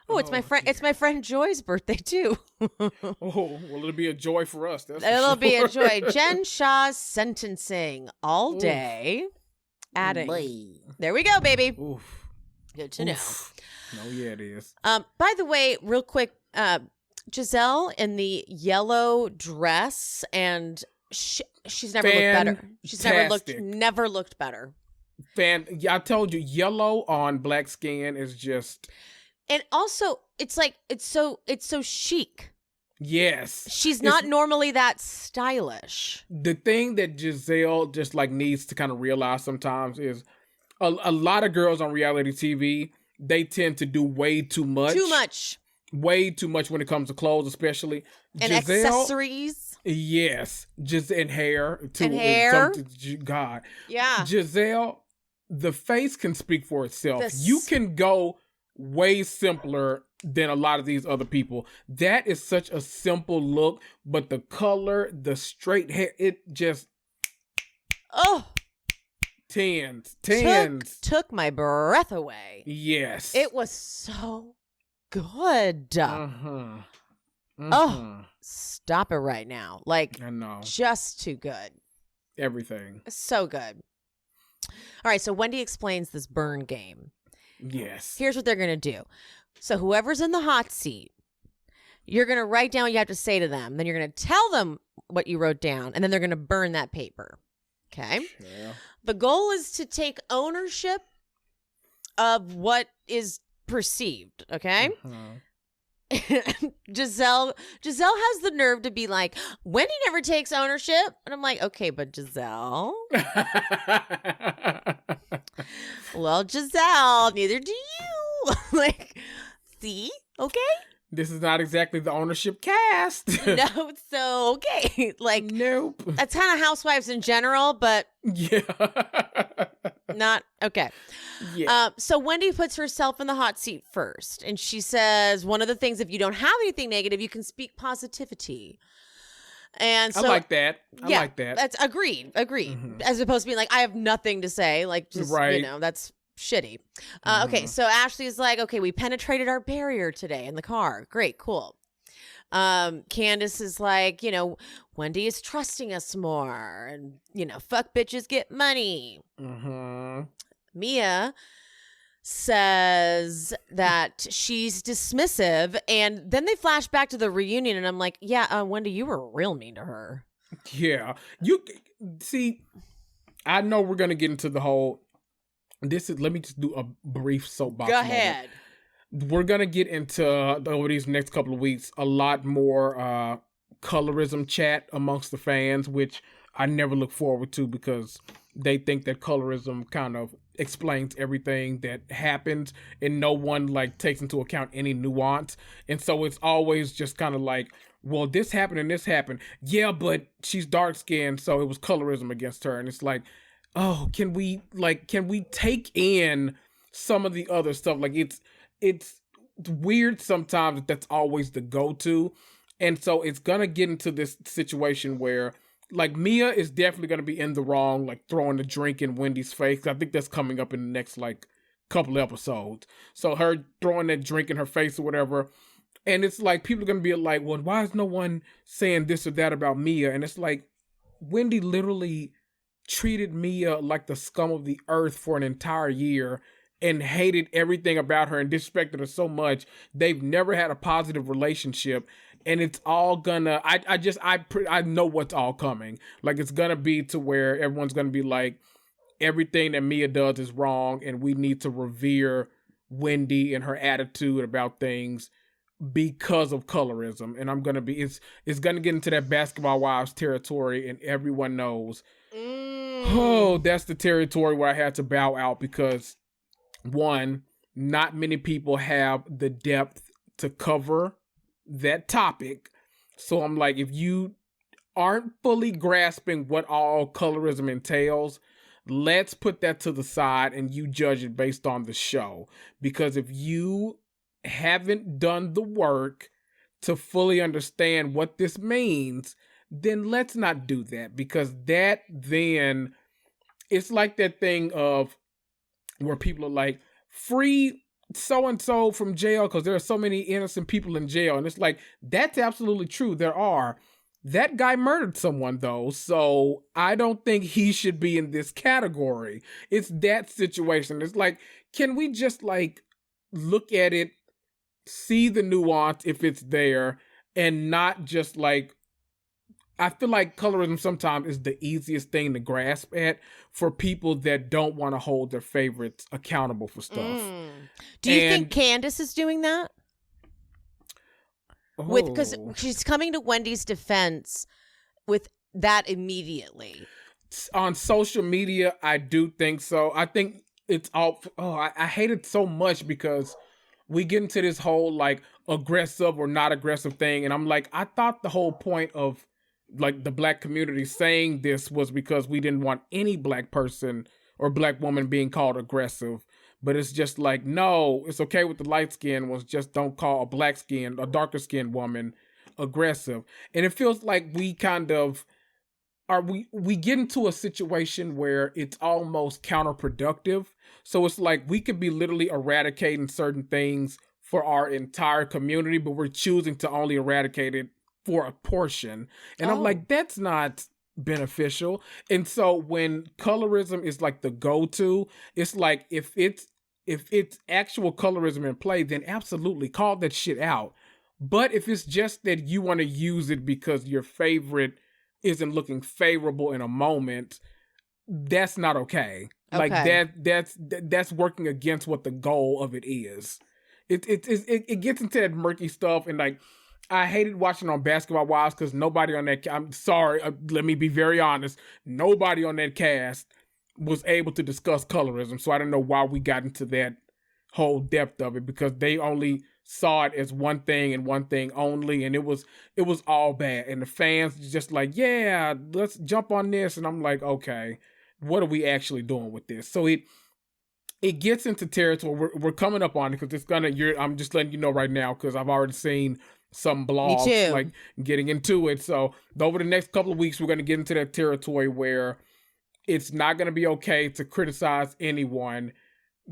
Oh, it's my friend. It's my friend Joy's birthday too. Oh, well, it'll be a joy for us. It'll be a joy. Jen Shaw's sentencing all day. Adding. There we go, baby. Oof. Good to know. No, yeah, it is. By the way, real quick, Giselle in the yellow dress, and she's never looked better. She's never looked better. I told you, yellow on black skin is just. And also, it's like it's so chic. Yes. She's not normally that stylish. The thing that Giselle just like needs to kind of realize sometimes is a lot of girls on reality TV, they tend to do way too much. Way too much when it comes to clothes, especially. And accessories. Yes. And hair. Too. And hair. God. Yeah. Giselle, the face can speak for itself. You can go way simpler than a lot of these other people. That is such a simple look, but the color, the straight hair, it just... Oh. Tens. Took my breath away. Yes. It was so good. Oh, stop it right now. Like, I know. Just too good. Everything. So good. All right, so Wendy explains this burn game. Yes. Here's what they're going to do. So whoever's in the hot seat, you're going to write down what you have to say to them. Then you're going to tell them what you wrote down, and then they're going to burn that paper. Okay? Yeah. The goal is to take ownership of what is perceived, okay? Giselle has the nerve to be like, Wendy never takes ownership. And I'm like, okay, but Giselle. Well, Giselle, neither do you. Like, see? Okay? This is not exactly the ownership cast. No, so okay. Like, nope. That's kind of Housewives in general, but yeah. Not okay. Yeah. So Wendy puts herself in the hot seat first, and she says one of the things, if you don't have anything negative, you can speak positivity. And so I like that. I like that. That's agreed. As opposed to being like, I have nothing to say. Like, just right. That's shitty. Okay, so Ashley's like, okay, we penetrated our barrier today in the car. Great, cool. Candiace is like, Wendy is trusting us more, and fuck bitches get money. Mia says that she's dismissive, and then they flash back to the reunion, and I'm like, yeah, Wendy, you were real mean to her. Yeah, you see, I know we're gonna get into the whole. Let me just do a brief soapbox. Go ahead. We're going to get into, over these next couple of weeks, a lot more colorism chat amongst the fans, which I never look forward to because they think that colorism kind of explains everything that happens and no one takes into account any nuance. And so it's always just kind of like, well, this happened and this happened. Yeah, but she's dark skinned, so it was colorism against her. And it's like, oh, can we take in some of the other stuff? Like it's weird sometimes that's always the go-to. And so it's gonna get into this situation where Mia is definitely gonna be in the wrong, throwing the drink in Wendy's face. I think that's coming up in the next couple episodes. So her throwing that drink in her face or whatever. And it's people are gonna be like, well, why is no one saying this or that about Mia? And it's like, Wendy literally treated Mia like the scum of the earth for an entire year, and hated everything about her and disrespected her so much. They've never had a positive relationship. And it's all gonna, I know what's all coming. Like, it's gonna be to where everyone's gonna be like, everything that Mia does is wrong, and we need to revere Wendy and her attitude about things because of colorism. And it's gonna get into that Basketball Wives territory, and everyone knows, oh, that's the territory where I had to bow out because, one, not many people have the depth to cover that topic. So I'm like, if you aren't fully grasping what all colorism entails, let's put that to the side and you judge it based on the show. Because if you haven't done the work to fully understand what this means, then let's not do that. Because that then, it's like that thing of where people are like, free so-and-so from jail because there are so many innocent people in jail. And it's like, that's absolutely true. There are. That guy murdered someone, though, so I don't think he should be in this category. It's that situation. It's like, can we just, like, look at it, see the nuance if it's there, and not just, like, I feel like colorism sometimes is the easiest thing to grasp at for people that don't want to hold their favorites accountable for stuff. Do you think Candiace is doing that? Because she's coming to Wendy's defense with that immediately. On social media, I do think so. I think it's all, I hate it so much because we get into this whole, like, aggressive or not aggressive thing. And I'm like, I thought the whole point of, like, the black community saying this was because we didn't want any black person or black woman being called aggressive. But it's just like, no, it's okay with the light skin ones. Just don't call a darker skinned woman aggressive. And it feels like we kind of we get into a situation where it's almost counterproductive. So it's like we could be literally eradicating certain things for our entire community, but we're choosing to only eradicate it for a portion. And I'm like, that's not beneficial. And so when colorism is like the go-to, it's like, if it's actual colorism in play, then absolutely call that shit out. But if it's just that you want to use it because your favorite isn't looking favorable in a moment, that's not okay. Like that's working against what the goal of it is. It gets into that murky stuff, and like, I hated watching on Basketball Wives because nobody on that, I'm sorry, let me be very honest, nobody on that cast was able to discuss colorism. So I don't know why we got into that whole depth of it, because they only saw it as one thing and one thing only, and it was all bad. And the fans just like, yeah, let's jump on this. And I'm like, okay, what are we actually doing with this? So it gets into territory. We're coming up on it because it's gonna. I'm just letting you know right now because I've already seen some blogs like getting into it. So over the next couple of weeks, we're gonna get into that territory where it's not gonna be okay to criticize anyone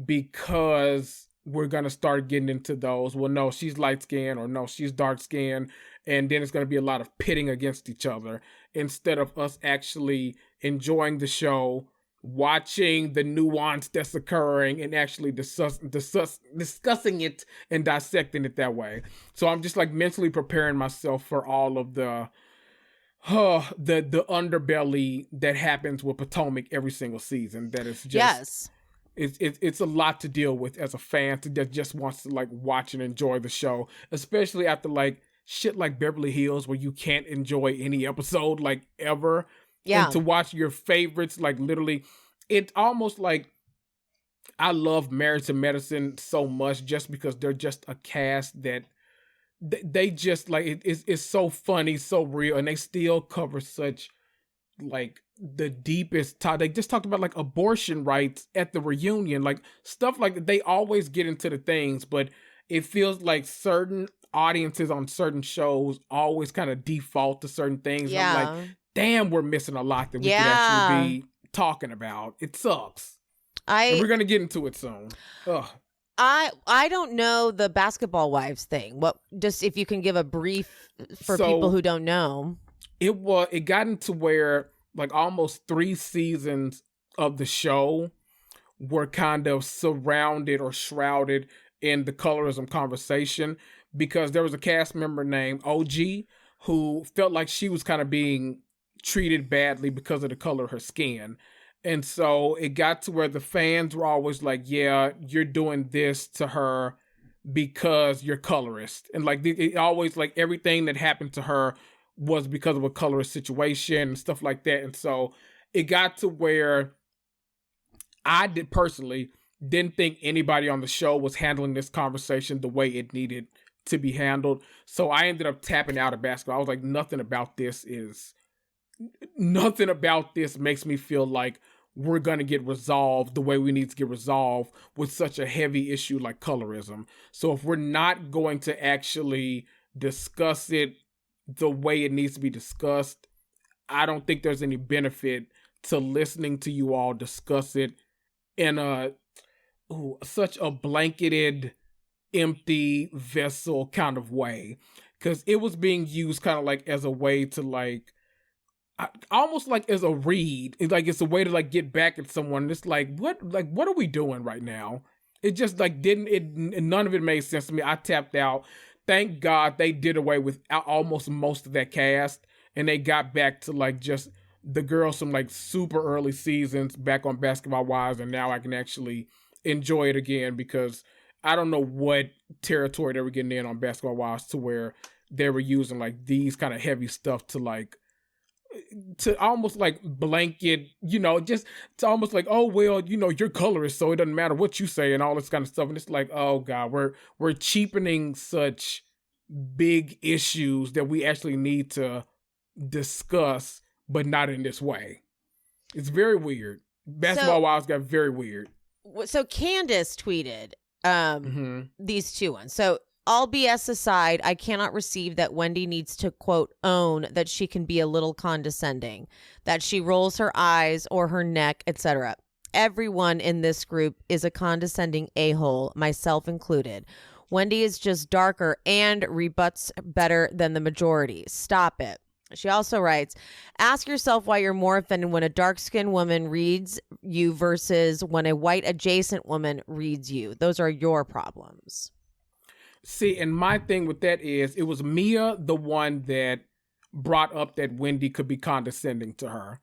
because we're gonna start getting into those. Well, no, she's light skinned, or no, she's dark skinned, and then it's gonna be a lot of pitting against each other instead of us actually enjoying the show, watching the nuance that's occurring, and actually discussing it and dissecting it that way. So I'm just like mentally preparing myself for all of the underbelly that happens with Potomac every single season. That is just it's a lot to deal with as a fan that just wants to like watch and enjoy the show, especially after like shit like Beverly Hills where you can't enjoy any episode like ever. Yeah. And to watch your favorites, like literally, it's almost like I love Married to Medicine so much just because they're just a cast that they just like, it's so funny, so real, and they still cover such like the deepest topic. They just talked about like abortion rights at the reunion, like stuff like that. They always get into the things, but it feels like certain audiences on certain shows always kind of default to certain things. Yeah. And I'm like, damn, we're missing a lot that we could actually be talking about. It sucks. And we're going to get into it soon. Ugh. I don't know the Basketball Wives thing. What, just if you can give a brief for people who don't know. It got into where like almost 3 seasons of the show were kind of surrounded or shrouded in the colorism conversation, because there was a cast member named OG who felt like she was kind of being treated badly because of the color of her skin. And so it got to where the fans were always like, yeah, you're doing this to her because you're colorist. And like, it always, like, everything that happened to her was because of a colorist situation and stuff like that. And so it got to where I didn't think anybody on the show was handling this conversation the way it needed to be handled. So I ended up tapping out of basketball. I was like, nothing about this makes me feel like we're going to get resolved the way we need to get resolved with such a heavy issue like colorism. So if we're not going to actually discuss it the way it needs to be discussed, I don't think there's any benefit to listening to you all discuss it in such a blanketed, empty vessel kind of way. Because it was being used kind of like as a way to, like, almost like as a read. It's like, it's a way to, like, get back at someone. It's like, what are we doing right now? It just, like, none of it made sense to me. I tapped out. Thank God they did away with almost most of that cast, and they got back to, like, just the girls from, like, super early seasons back on Basketball Wives, and now I can actually enjoy it again, because I don't know what territory they were getting in on Basketball Wives to where they were using, like, these kind of heavy stuff to almost, like, blanket, just to almost like, oh, well, you're colorist, so it doesn't matter what you say and all this kind of stuff. And it's like, oh God, we're cheapening such big issues that we actually need to discuss, but not in this way. It's very weird. Basketball Wives got very weird. So Candiace tweeted these two ones. So, all BS aside, I cannot receive that Wendy needs to, quote, own that she can be a little condescending, that she rolls her eyes or her neck, etc. Everyone in this group is a condescending a-hole, myself included. Wendy is just darker and rebuts better than the majority. Stop it. She also writes, ask yourself why you're more offended when a dark-skinned woman reads you versus when a white adjacent woman reads you. Those are your problems. See, and my thing with that is, it was Mia, the one that brought up that Wendy could be condescending to her.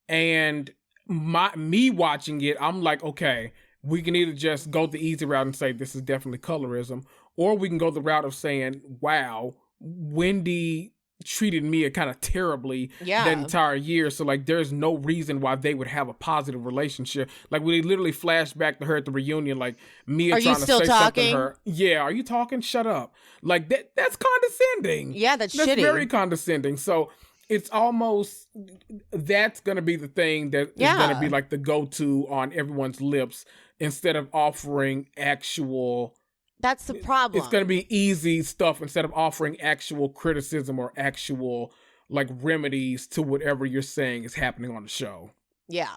And me watching it, I'm like, okay, we can either just go the easy route and say this is definitely colorism, or we can go the route of saying, wow, Wendy treated Mia kind of terribly that entire year. So, like, there's no reason why they would have a positive relationship. Like, when they literally flashed back to her at the reunion, like, Mia are trying you still to say talking? something to her. Yeah, are you talking? Shut up. Like, that's condescending. Yeah, that's shitty. That's very condescending. So it's almost, that's going to be the thing that is going to be like the go-to on everyone's lips, instead of offering actual... That's the problem. It's going to be easy stuff instead of offering actual criticism or actual, like, remedies to whatever you're saying is happening on the show. Yeah.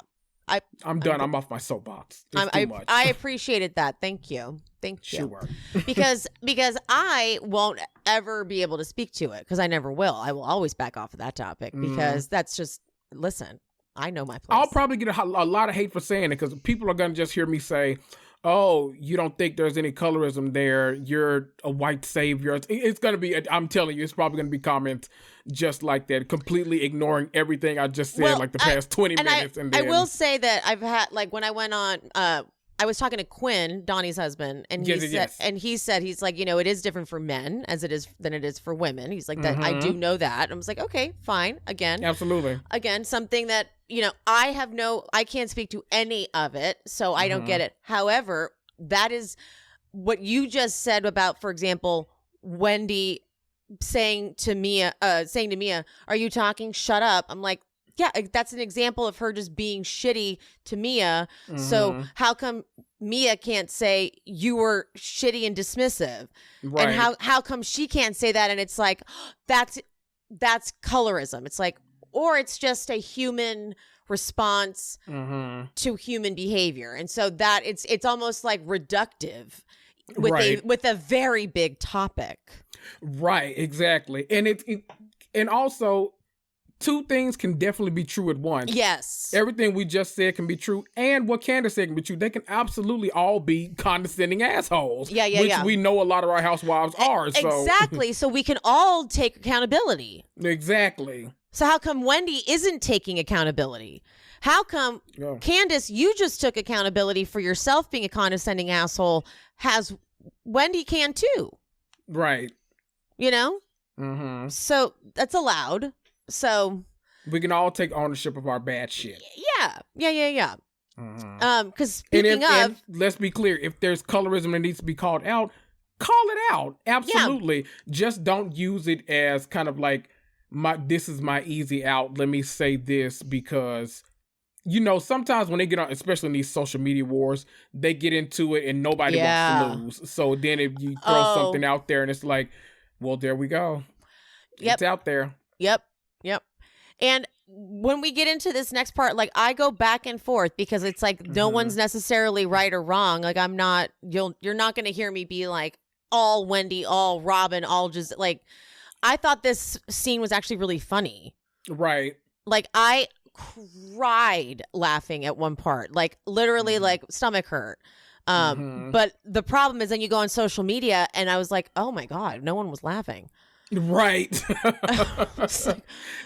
I'm done. I'm off my soapbox. There's too much. I appreciated that. Thank you. Thank you. Sure. because I won't ever be able to speak to it, because I never will. I will always back off of that topic, because that's just, listen, I know my place. I'll probably get a lot of hate for saying it, because people are going to just hear me say, oh, you don't think there's any colorism there, you're a white savior. It's going to be, I'm telling you, it's probably going to be comments just like that, completely ignoring everything I just said, like the past 20 minutes. And then, I will say that I've had, like, when I went on, I was talking to Quinn, Donnie's husband, and he said, he's like, it is different for men than it is for women. He's like, that I do know that. I was like, okay, fine. Again, absolutely. Again, something that, I can't speak to any of it, so I don't get it. However, that is what you just said about, for example, Wendy saying to Mia, are you talking? Shut up. I'm like, yeah, that's an example of her just being shitty to Mia. So how come Mia can't say you were shitty and dismissive? Right. And how come she can't say that? And it's like, that's colorism. It's like, or it's just a human response to human behavior. And so that it's almost like reductive with a very big topic. Right, exactly. And and also, two things can definitely be true at once. Yes. Everything we just said can be true, and what Candiace said can be true. They can absolutely all be condescending assholes. Which we know a lot of our housewives are. So. Exactly. So we can all take accountability. Exactly. So how come Wendy isn't taking accountability? How come, Candiace, you just took accountability for yourself being a condescending asshole, has Wendy can too? Right. You know? So that's allowed. So we can all take ownership of our bad shit. Yeah. Because speaking of, let's be clear, if there's colorism that needs to be called out, call it out. Absolutely. Just don't use it as kind of like, this is my easy out. Let me say this because, sometimes when they get on, especially in these social media wars, they get into it and nobody wants to lose. So then if you throw something out there and it's like, well, there we go. It's out there. Yep. And when we get into this next part, like I go back and forth because it's like no one's necessarily right or wrong. Like you're not going to hear me be like all Wendy, all Robyn, all just like, I thought this scene was actually really funny. Right. Like I cried laughing at one part, like literally like stomach hurt. But the problem is then you go on social media and I was like, oh my God, no one was laughing. Right. It's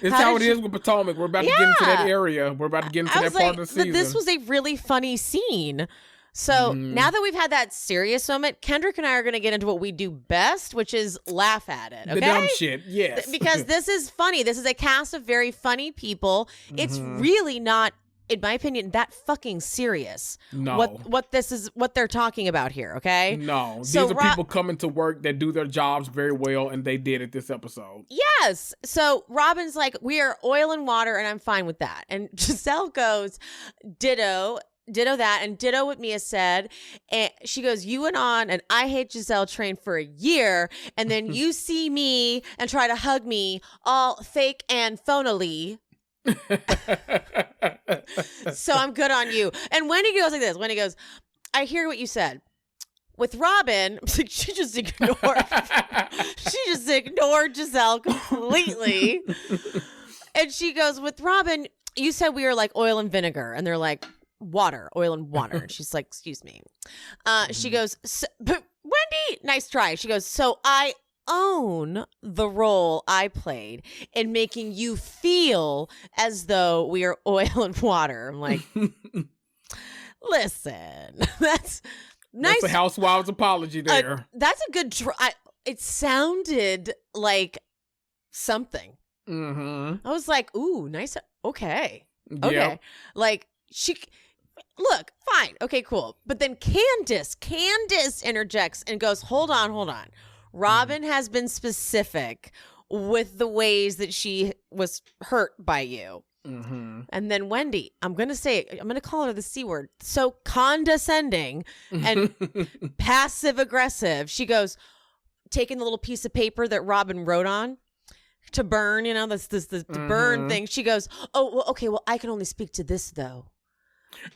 how it is with Potomac. We're about to get into that area. We're about to get into that part of the season. This was a really funny scene. So now that we've had that serious moment, Kendrick and I are going to get into what we do best, which is laugh at it. Okay? The dumb shit, yes. Because this is funny. This is a cast of very funny people. It's really not, in my opinion, that fucking serious. No. What they're talking about here, okay? No. These are people coming to work that do their jobs very well, and they did it this episode. Yes. So Robyn's like, we are oil and water, and I'm fine with that. And Giselle goes, ditto that, and ditto what Mia said. And she goes, you went on and I hate Giselle train for a year, and then you see me and try to hug me all fake and phonily. So I'm good on you. And Wendy goes like this. Wendy goes, I hear what you said. With Robyn, she just ignored Giselle completely. And she goes, with Robyn, you said we were like oil and vinegar. And they're like, oil and water. And she's like, excuse me. She goes, but Wendy, nice try. She goes, so I own the role I played in making you feel as though we are oil and water. I'm like, listen, that's nice. That's a housewives apology there. That's a good try. It sounded like something. I was like, ooh, nice. Okay. Yep. Like look, fine. Okay, cool. But then Candiace interjects and goes, hold on. Robyn has been specific with the ways that she was hurt by you. And then Wendy, I'm going to call her the C word. So condescending and passive aggressive. She goes, taking the little piece of paper that Robyn wrote on to burn, the burn thing. She goes, oh, well, okay, well, I can only speak to this though.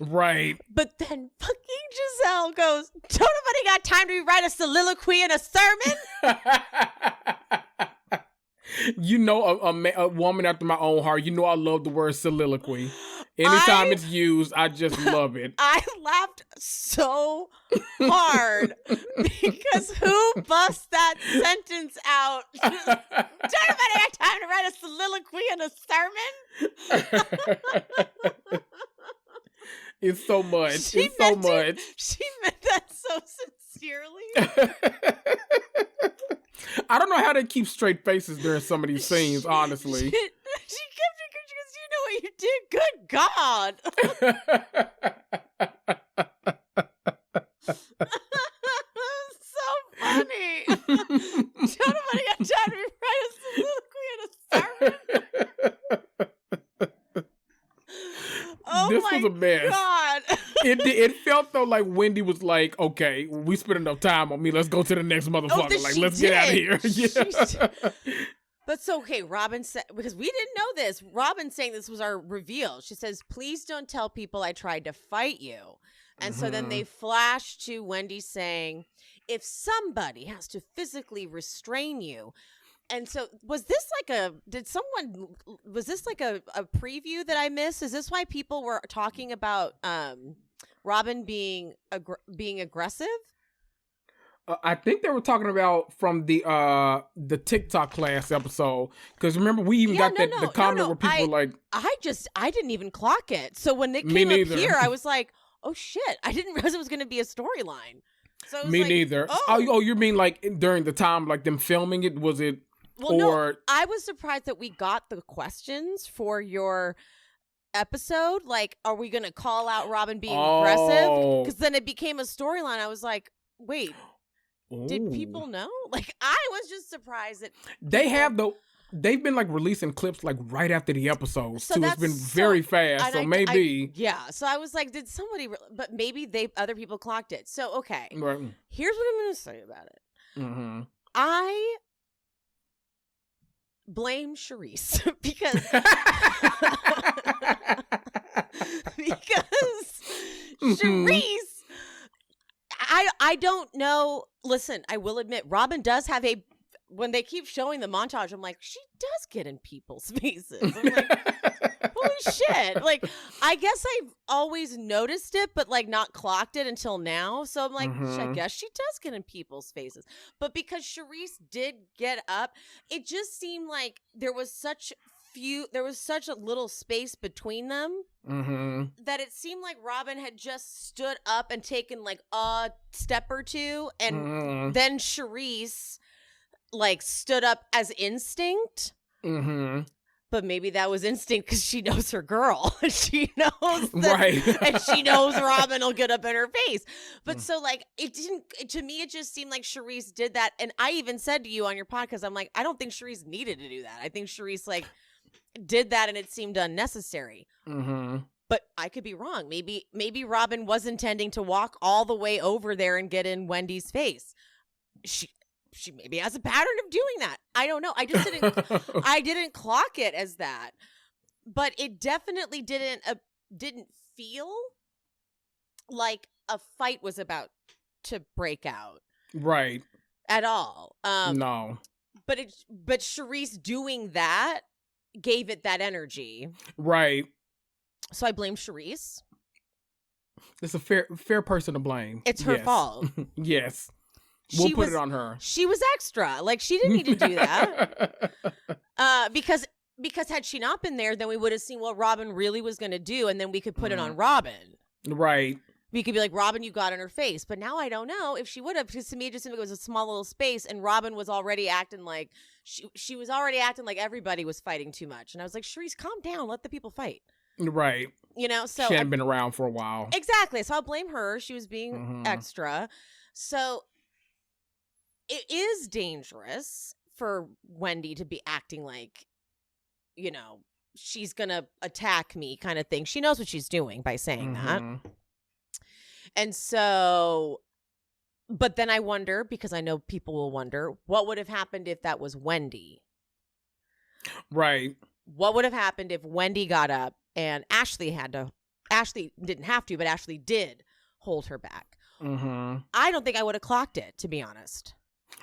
Right. But then fucking Giselle goes, don't nobody got time to write a soliloquy in a sermon? A woman after my own heart. I love the word soliloquy. Anytime it's used, I just love it. I laughed so hard because who busts that sentence out? Don't nobody got time to write a soliloquy in a sermon? It's so much. She meant that so sincerely. I don't know how they keep straight faces during some of these scenes, honestly. She kept it because you know what you did. Good God. So funny. Don't nobody got time to write a soliloquy in a sermon. Oh, this was a mess. God. It felt though like Wendy was like, okay, we spent enough time on me. Let's go to the next motherfucker. Let's get out of here. Yeah. But so, okay, Robyn said, because we didn't know this, Robyn saying this was our reveal. She says, please don't tell people I tried to fight you. And so then they flash to Wendy saying, if somebody has to physically restrain you, And so was this like was this like a preview that I missed? Is this why people were talking about Robyn being aggressive? I think they were talking about from the TikTok class episode, because remember we even got the comment where people were like, I didn't even clock it. So when it came up here, I was like, oh shit, I didn't realize it was going to be a storyline. So me neither. Oh, you mean like during the time like them filming it? Was it? Well, no, I was surprised that we got the questions for your episode. Like, are we going to call out Robyn being aggressive? Because then it became a storyline. I was like, wait. Did people know? Like, I was just surprised that they've been like releasing clips like right after the episodes too. It's been very fast, so maybe So I was like, did somebody? But maybe other people clocked it. So okay, right. Here's what I'm going to say about it. Mm-hmm. I blame Charisse because Charisse. I don't know. Listen, I will admit, Robyn does have when they keep showing the montage, I'm like, she does get in people's faces. I'm like, holy shit. Like, I guess I've always noticed it, but like not clocked it until now. So I'm like, I guess she does get in people's faces. But because Charisse did get up, it just seemed like there was such a little space between them that it seemed like Robyn had just stood up and taken like a step or two, and then Charisse like stood up as instinct. But maybe that was instinct because she knows her girl. She knows right. And she knows Robyn will get up in her face. But so like to me it just seemed like Charisse did that. And I even said to you on your podcast, I'm like, I don't think Charisse needed to do that. I think Charisse like did that and it seemed unnecessary. But I could be wrong. Maybe Robyn was intending to walk all the way over there and get in Wendy's face. She maybe has a pattern of doing that. I don't know. I just didn't clock it as that. But it definitely didn't feel like a fight was about to break out. Right. At all. No. But Charisse doing that gave it that energy. Right. So I blame Charisse. It's a fair person to blame. It's her fault. Yes. We'll put it on her. She was extra. Like, she didn't need to do that. Because had she not been there, then we would have seen what Robyn really was going to do, and then we could put it on Robyn. Right. We could be like, Robyn, you got in her face. But now I don't know if she would have, because to me, it just seemed like it was a small little space, and Robyn was already acting like, she was already acting like everybody was fighting too much. And I was like, Charisse, calm down. Let the people fight. Right. You know, so. She hadn't been around for a while. Exactly. So I'll blame her. She was being extra. So it is dangerous for Wendy to be acting like, you know, she's going to attack me kind of thing. She knows what she's doing by saying that. And so, but then I wonder, because I know people will wonder, what would have happened if that was Wendy? Right. What would have happened if Wendy got up and Ashley didn't have to, but Ashley did hold her back? I don't think I would have clocked it, to be honest.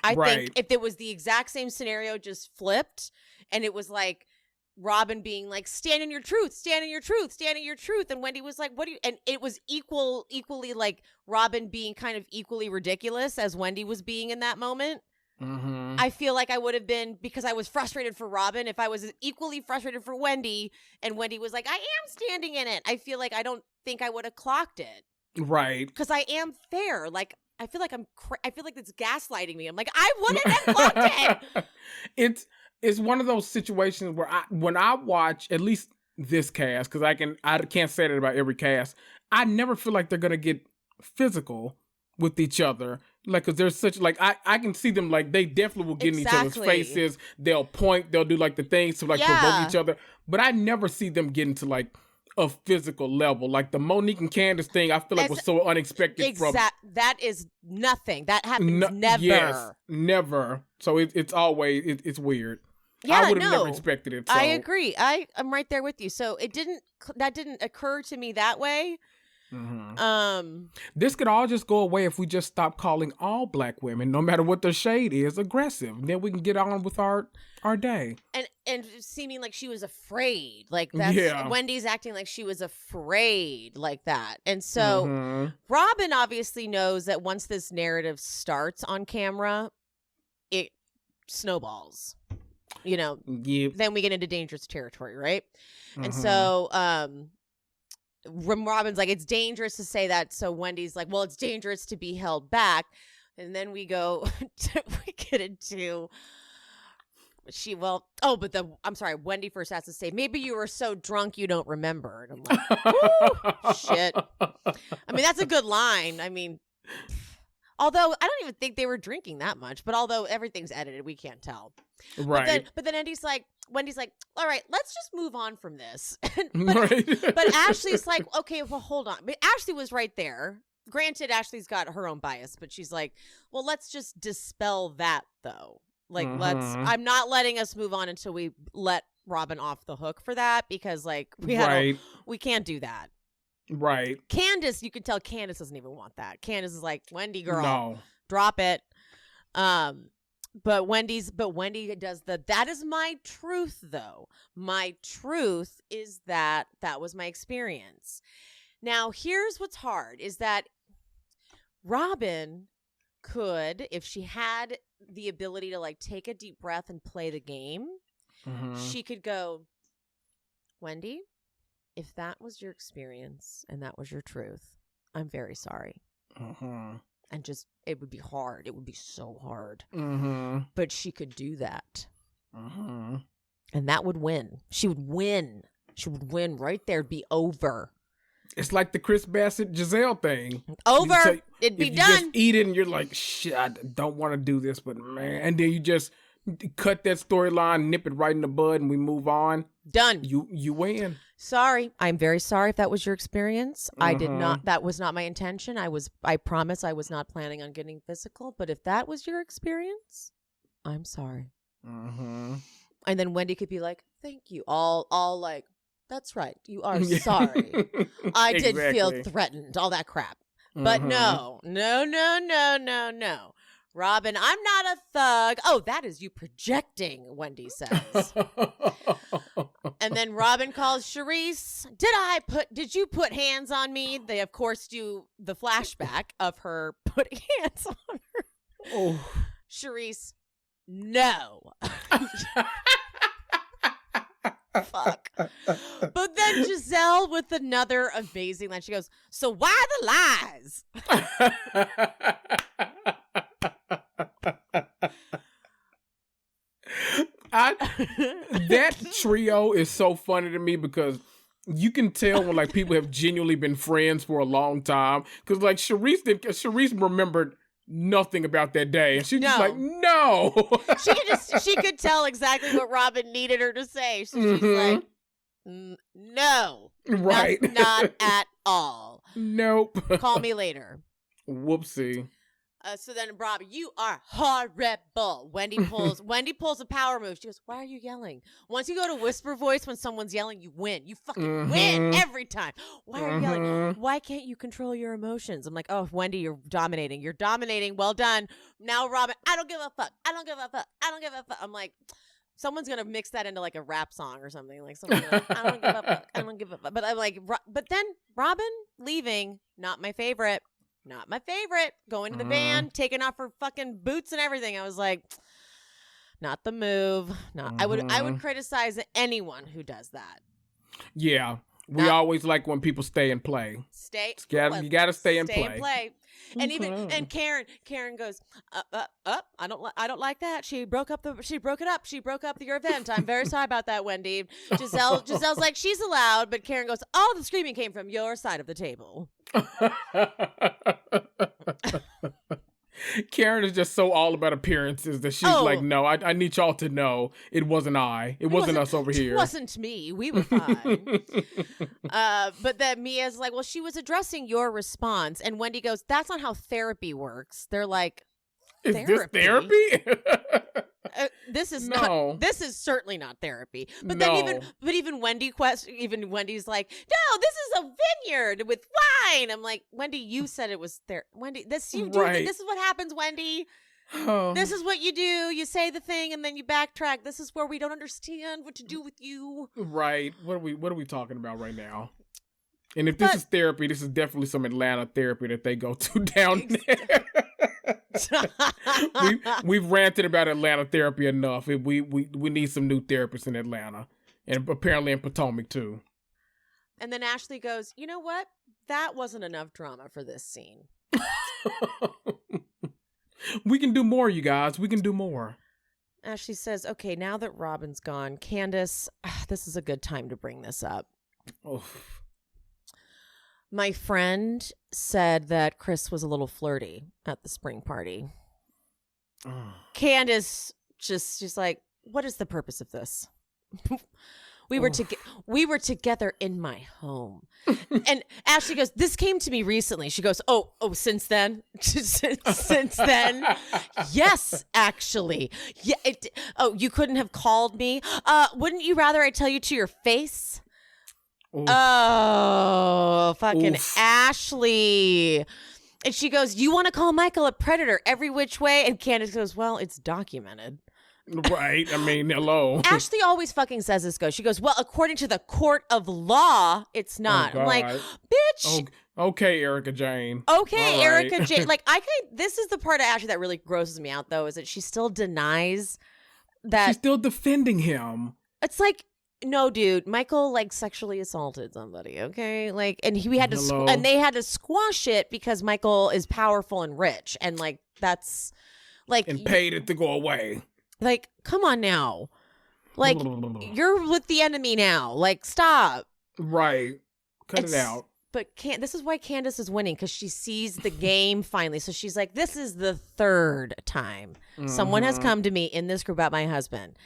I think if it was the exact same scenario, just flipped, and it was like Robyn being like, stand in your truth, stand in your truth, stand in your truth. And Wendy was like, what do you, and it was equally like Robyn being kind of equally ridiculous as Wendy was being in that moment. I feel like I would have been, because I was frustrated for Robyn, if I was equally frustrated for Wendy and Wendy was like, I am standing in it, I feel like I don't think I would have clocked it. Right. Because I am fair. Like, I feel like I feel like it's gaslighting me. I'm like, I wouldn't have clocked it. It's one of those situations where when I watch at least this cast, because I can't say that about every cast, I never feel like they're gonna get physical with each other. Like, because there's such, like, I can see them, like, they definitely will get in each other's faces. They'll point, they'll do like the things to like provoke each other. But I never see them get into like a physical level. Like the Monique and Candiace thing, I feel like was so unexpected. That is nothing. That happens never. Yes, never. So it's always, it's weird. Yeah, I would have never expected it. So. I agree. I'm right there with you. So that didn't occur to me that way. This could all just go away if we just stop calling all black women, no matter what their shade is, aggressive. Then we can get on with our day. And seeming like she was afraid. Like that's Wendy's acting like she was afraid like that. And so Robyn obviously knows that once this narrative starts on camera, it snowballs. You know, then we get into dangerous territory, right? And so Robyn's like, it's dangerous to say that. So Wendy's like, well, it's dangerous to be held back. And then we go, we get into, I'm sorry, Wendy first has to say, maybe you were so drunk you don't remember. And I'm like, whoo, shit. I mean, that's a good line. I mean, although I don't even think they were drinking that much, but although everything's edited, we can't tell. Right. But then Wendy's like, all right, let's just move on from this. But Ashley's like, okay, well, hold on. But Ashley was right there. Granted, Ashley's got her own bias, but she's like, well, let's just dispel that, though. Like, I'm not letting us move on until we let Robyn off the hook for that, because, like, we can't do that. Right. Candiace, you can tell Candiace doesn't even want that. Candiace is like, Wendy, girl, drop it. But Wendy does that is my truth, though. My truth is that was my experience. Now, here's what's hard is that Robyn could, if she had the ability to like take a deep breath and play the game, she could go, Wendy, if that was your experience and that was your truth, I'm very sorry. And just, it would be hard. It would be so hard. But she could do that. And that would win. She would win. She would win right there. It'd be over. It's like the Chris Bassett Giselle thing. Over. It'd be done. You just eat it and you're like, shit, I don't want to do this, but man. And then you just cut that storyline, nip it right in the bud, and we move on. Done. You win. Sorry. I'm very sorry if that was your experience. I did not. That was not my intention. I promise I was not planning on getting physical. But if that was your experience, I'm sorry. And then Wendy could be like, thank you. All like, that's right. You are sorry. I did feel threatened. All that crap. But no. Robyn, I'm not a thug. Oh, that is you projecting, Wendy says. And then Robyn calls Charisse. Did you put hands on me? They, of course, do the flashback of her putting hands on her. Oh. Charisse, no. Fuck. But then Giselle with another amazing line. She goes, so why the lies? That trio is so funny to me because you can tell when like people have genuinely been friends for a long time. Because like Charisse remembered nothing about that day, and she's just like, no. she could tell exactly what Robyn needed her to say. So she's like, no, right, not at all. Nope. Call me later. Whoopsie. So then, Robyn, you are horrible. Wendy pulls a power move. She goes, why are you yelling? Once you go to whisper voice when someone's yelling, you win. You fucking win every time. Why are you yelling? Why can't you control your emotions? I'm like, oh, Wendy, you're dominating. You're dominating. Well done. Now, Robyn, I don't give a fuck. I don't give a fuck. I don't give a fuck. I'm like, someone's going to mix that into like a rap song or something. Like, I don't give a fuck. I don't give a fuck. But I'm like, but then Robyn leaving, not my favorite. Not my favorite. Going to the van, taking off her fucking boots and everything. I was like, not the move. I would criticize anyone who does that. Yeah. We always like when people stay and play. You gotta stay and play. And even Karen goes, I don't like that. She broke it up. She broke up your event. I'm very sorry about that, Wendy. Giselle's like, she's allowed, but Karen goes, all the screaming came from your side of the table. Karen is just so all about appearances that she's like, no, I need y'all to know it wasn't It wasn't us over here. It wasn't me. We were fine. But then Mia's like, well, she was addressing your response. And Wendy goes, that's not how therapy works. They're like, is this therapy? This is No. this is certainly not therapy. But No. then even Wendy's like, no, this is a vineyard with wine. I'm like, Wendy, you said it was there. Wendy, this you do. Right. This is what happens, Wendy. Oh. This is what you do. You say the thing and then you backtrack. This is where we don't understand what to do with you. Right. What are we talking about right now? And if this is therapy, this is definitely some Atlanta therapy that they go to down there. We've ranted about Atlanta therapy enough. We need some new therapists in Atlanta, and apparently in Potomac too. And then Ashley goes, you know what? That wasn't enough drama for this scene. We can do more, you guys. We can do more. Ashley says, okay, now that Robyn's gone, Candiace, this is a good time to bring this up. Oof. My friend said that Chris was a little flirty at the spring party. Candiace she's like, what is the purpose of this? We were together in my home. And Ashley goes, this came to me recently. She goes, oh, since then? Since then? Yes, actually. Yeah. You couldn't have called me? Wouldn't you rather I tell you to your face? Oof. Oh, fucking Oof. Ashley. And she goes, you want to call Michael a predator every which way? And Candiace goes, well, it's documented. Right. I mean, hello. Ashley always fucking says this. She goes, well, according to the court of law, it's not. Oh, I'm like, bitch. Okay, Erica Jane. Okay, Erica Jane. Like, this is the part of Ashley that really grosses me out, though, is that she still denies that. She's still defending him. It's like, no, dude, Michael like sexually assaulted somebody. Okay. Like, and we had to, and they had to squash it because Michael is powerful and rich. And like, that's like. And paid it to go away. Like, come on now. Like, you're with the enemy now. Like, stop. Right. Cut it out. But this is why Candiace is winning, because she sees the game finally. So she's like, this is the third time someone has come to me in this group about my husband.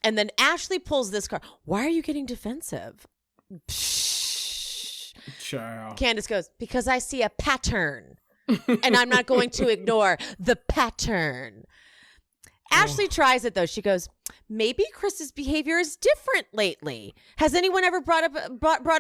And then Ashley pulls this card. Why are you getting defensive? Child. Candiace goes, because I see a pattern. And I'm not going to ignore the pattern. Ashley tries it, though. She goes, maybe Chris's behavior is different lately. Has anyone ever brought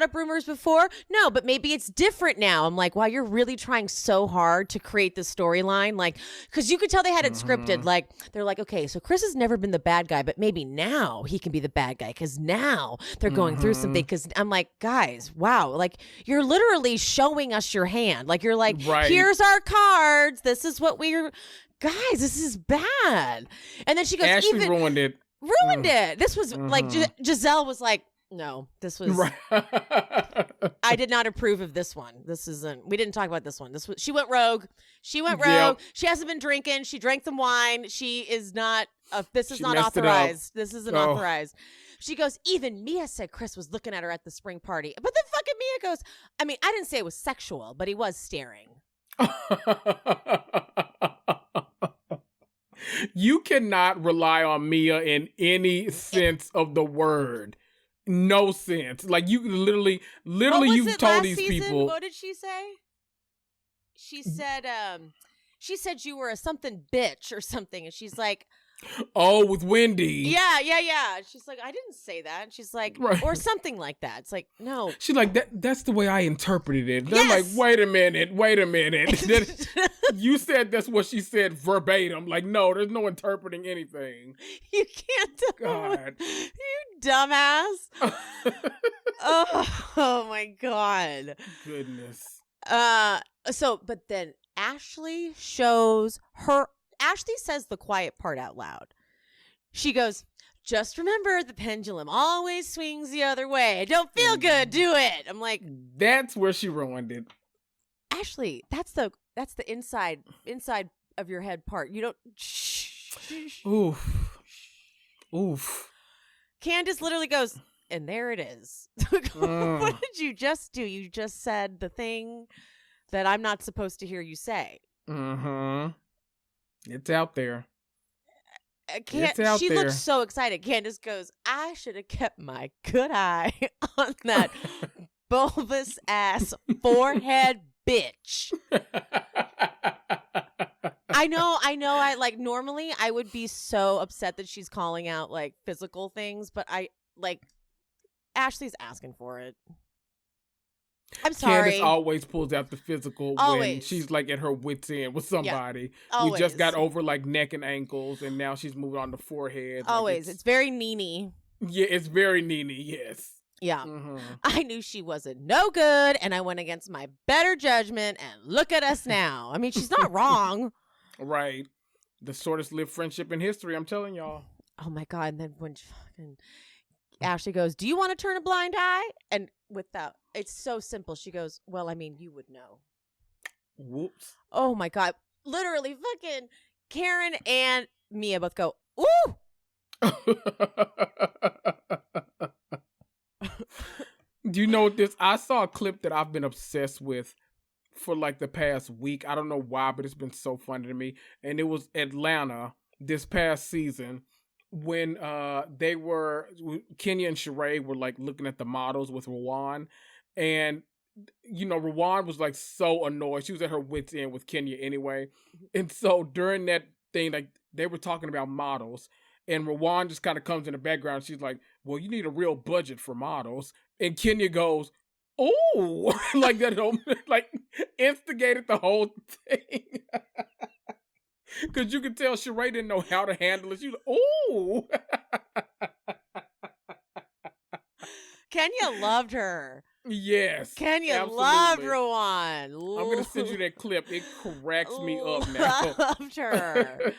up rumors before? No, but maybe it's different now. I'm like, wow, you're really trying so hard to create this storyline. Like, because you could tell they had it scripted. Like, they're like, okay, so Chris has never been the bad guy, but maybe now he can be the bad guy because now they're going through something. Because I'm like, guys, wow. Like, you're literally showing us your hand. Like, you're like, here's our cards. This is what we're... Guys, this is bad. And then she goes, Ashley ruined it. Ruined it. This was like, Giselle was like, no, this was, I did not approve of this one. This isn't, we didn't talk about this one. She went rogue. Yep. She hasn't been drinking. She drank some wine. She is not, this is not authorized. This isn't authorized. She goes, even Mia said Chris was looking at her at the spring party. But then fucking Mia goes, I mean, I didn't say it was sexual, but he was staring. You cannot rely on Mia in any sense of the word. No sense. Like, you literally you've told these people. What did she say? She said you were a something bitch or something. And she's like, oh, with Wendy. Yeah. She's like, I didn't say that. And she's like, or something like that. It's like, no. She's like, that's the way I interpreted it. Yes. I'm like, wait a minute. You said that's what she said verbatim. Like, no, there's no interpreting anything. You can't do it. You dumbass. Oh my God. Goodness. But then Ashley shows her. Ashley says the quiet part out loud. She goes, just remember the pendulum always swings the other way. Don't feel good. Do it. I'm like, that's where she ruined it. Ashley, that's the inside of your head part. You don't. Oof. Candiace literally goes, and there it is. What did you just do? You just said the thing that I'm not supposed to hear you say. It's out there. She looks so excited. Candiace goes, I should have kept my good eye on that bulbous ass forehead bitch. I know. I like normally I would be so upset that she's calling out like physical things, but I like Ashley's asking for it. I'm sorry. Candiace always pulls out the physical when she's like at her wit's end with somebody. Yeah, we just got over like neck and ankles, and now she's moving on to forehead. Always. It's very Nene. Yeah, it's very Nene, yes. Yeah. I knew she wasn't no good, and I went against my better judgment, and look at us now. I mean, she's not wrong. Right. The shortest lived friendship in history, I'm telling y'all. Oh my God. And then when fucking Ashley goes, do you want to turn a blind eye? And without, it's so simple. She goes, well, I mean, you would know. Whoops. Oh my God. Literally fucking Karen and Mia both go, ooh. Do you know what this? I saw a clip that I've been obsessed with for like the past week. I don't know why, but it's been so funny to me. And it was Atlanta this past season when Kenya and Sheree were like looking at the models with Rawan. And, you know, Rawan was like so annoyed. She was at her wit's end with Kenya anyway. And so during that thing, like they were talking about models. And Rawan just kind of comes in the background. She's like, well, you need a real budget for models. And Kenya goes, oh, like that, like instigated the whole thing. Because you could tell Sheree didn't know how to handle it. She was like, oh. Kenya loved her. Yes. Kenya absolutely. loved Rawan. I'm going to send you that clip. It cracks me up now. I loved her.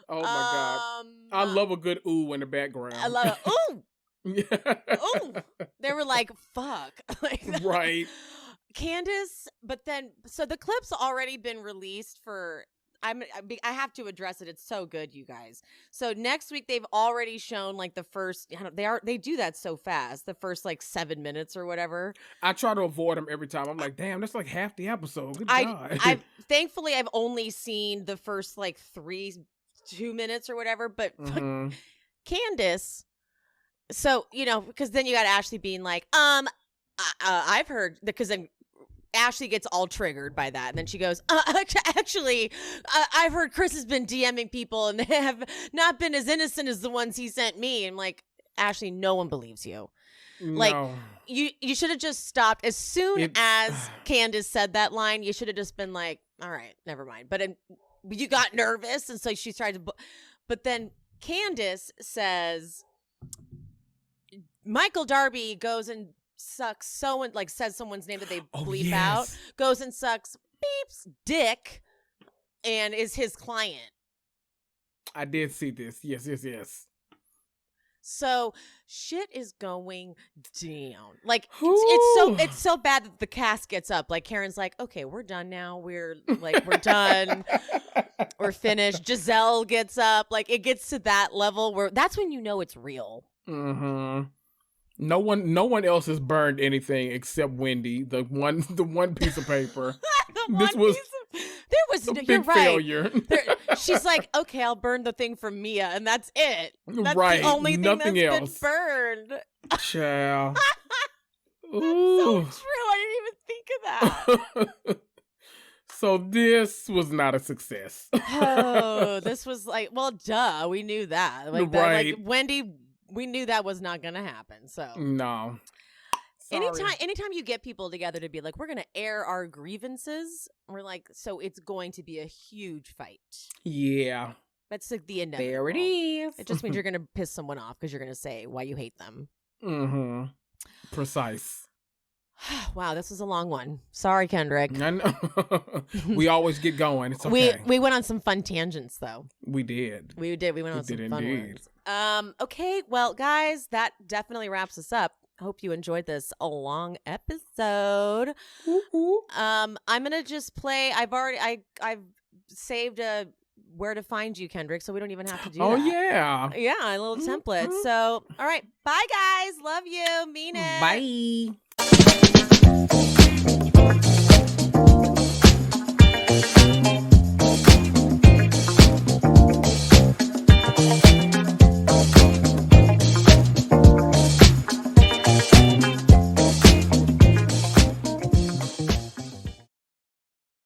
Oh, my God. I love a good ooh in the background. I love it. Ooh. Ooh. They were like, fuck. Like, right. Candiace, but then, so the clip's already been released for, I have to address it. It's so good, you guys. So next week, they've already shown like the first, they do that so fast, the first like 7 minutes or whatever. I try to avoid them every time. I'm like, damn, that's like half the episode. Good God. Thankfully, I've only seen the first like 2 minutes or whatever, but Candiace, so, you know, because then you got Ashley being like, I've heard, because then Ashley gets all triggered by that. And then she goes, actually, I've heard Chris has been DMing people and they have not been as innocent as the ones he sent me. I'm like, Ashley, no one believes you. No. Like, you should have just stopped. As soon as Candiace said that line, you should have just been like, all right, never mind. But you got nervous. And so she tried to, but then Candiace says, Michael Darby goes and sucks says someone's name that they bleep out, goes and sucks beeps dick and is his client. I did see this. Yes. So shit is going down. Like it's so bad that the cast gets up. Like Karen's like, okay, we're done now. We're done. We're finished. Giselle gets up. Like it gets to that level where that's when you know it's real. Mm-hmm. No one else has burned anything except Wendy. The one piece of paper. There was a big failure. She's like, okay, I'll burn the thing from Mia, and that's it. That's right. the only Nothing thing that's else. been burned. Child. That's so true. I didn't even think of that. So this was not a success. Oh, this was like, well, duh. We knew that. Right. Like Wendy, we knew that was not going to happen. So no. Sorry. Anytime you get people together to be like, we're going to air our grievances, we're like, so it's going to be a huge fight. Yeah. That's like the inevitable. There it is. It just means you're going to piss someone off because you're going to say why you hate them. Mm-hmm. Precise. Wow, this was a long one. Sorry, Kendrick. I know. We always get going. It's okay. We went on some fun tangents, though. We did. We went on some fun indeed. ones. Okay, well, guys, that definitely wraps us up. Hope you enjoyed this long episode. I'm gonna just play. I've saved where to find you, Kendrick, so we don't even have to do that. Oh yeah, a little template. So, all right, bye guys, love you, mean it. Bye.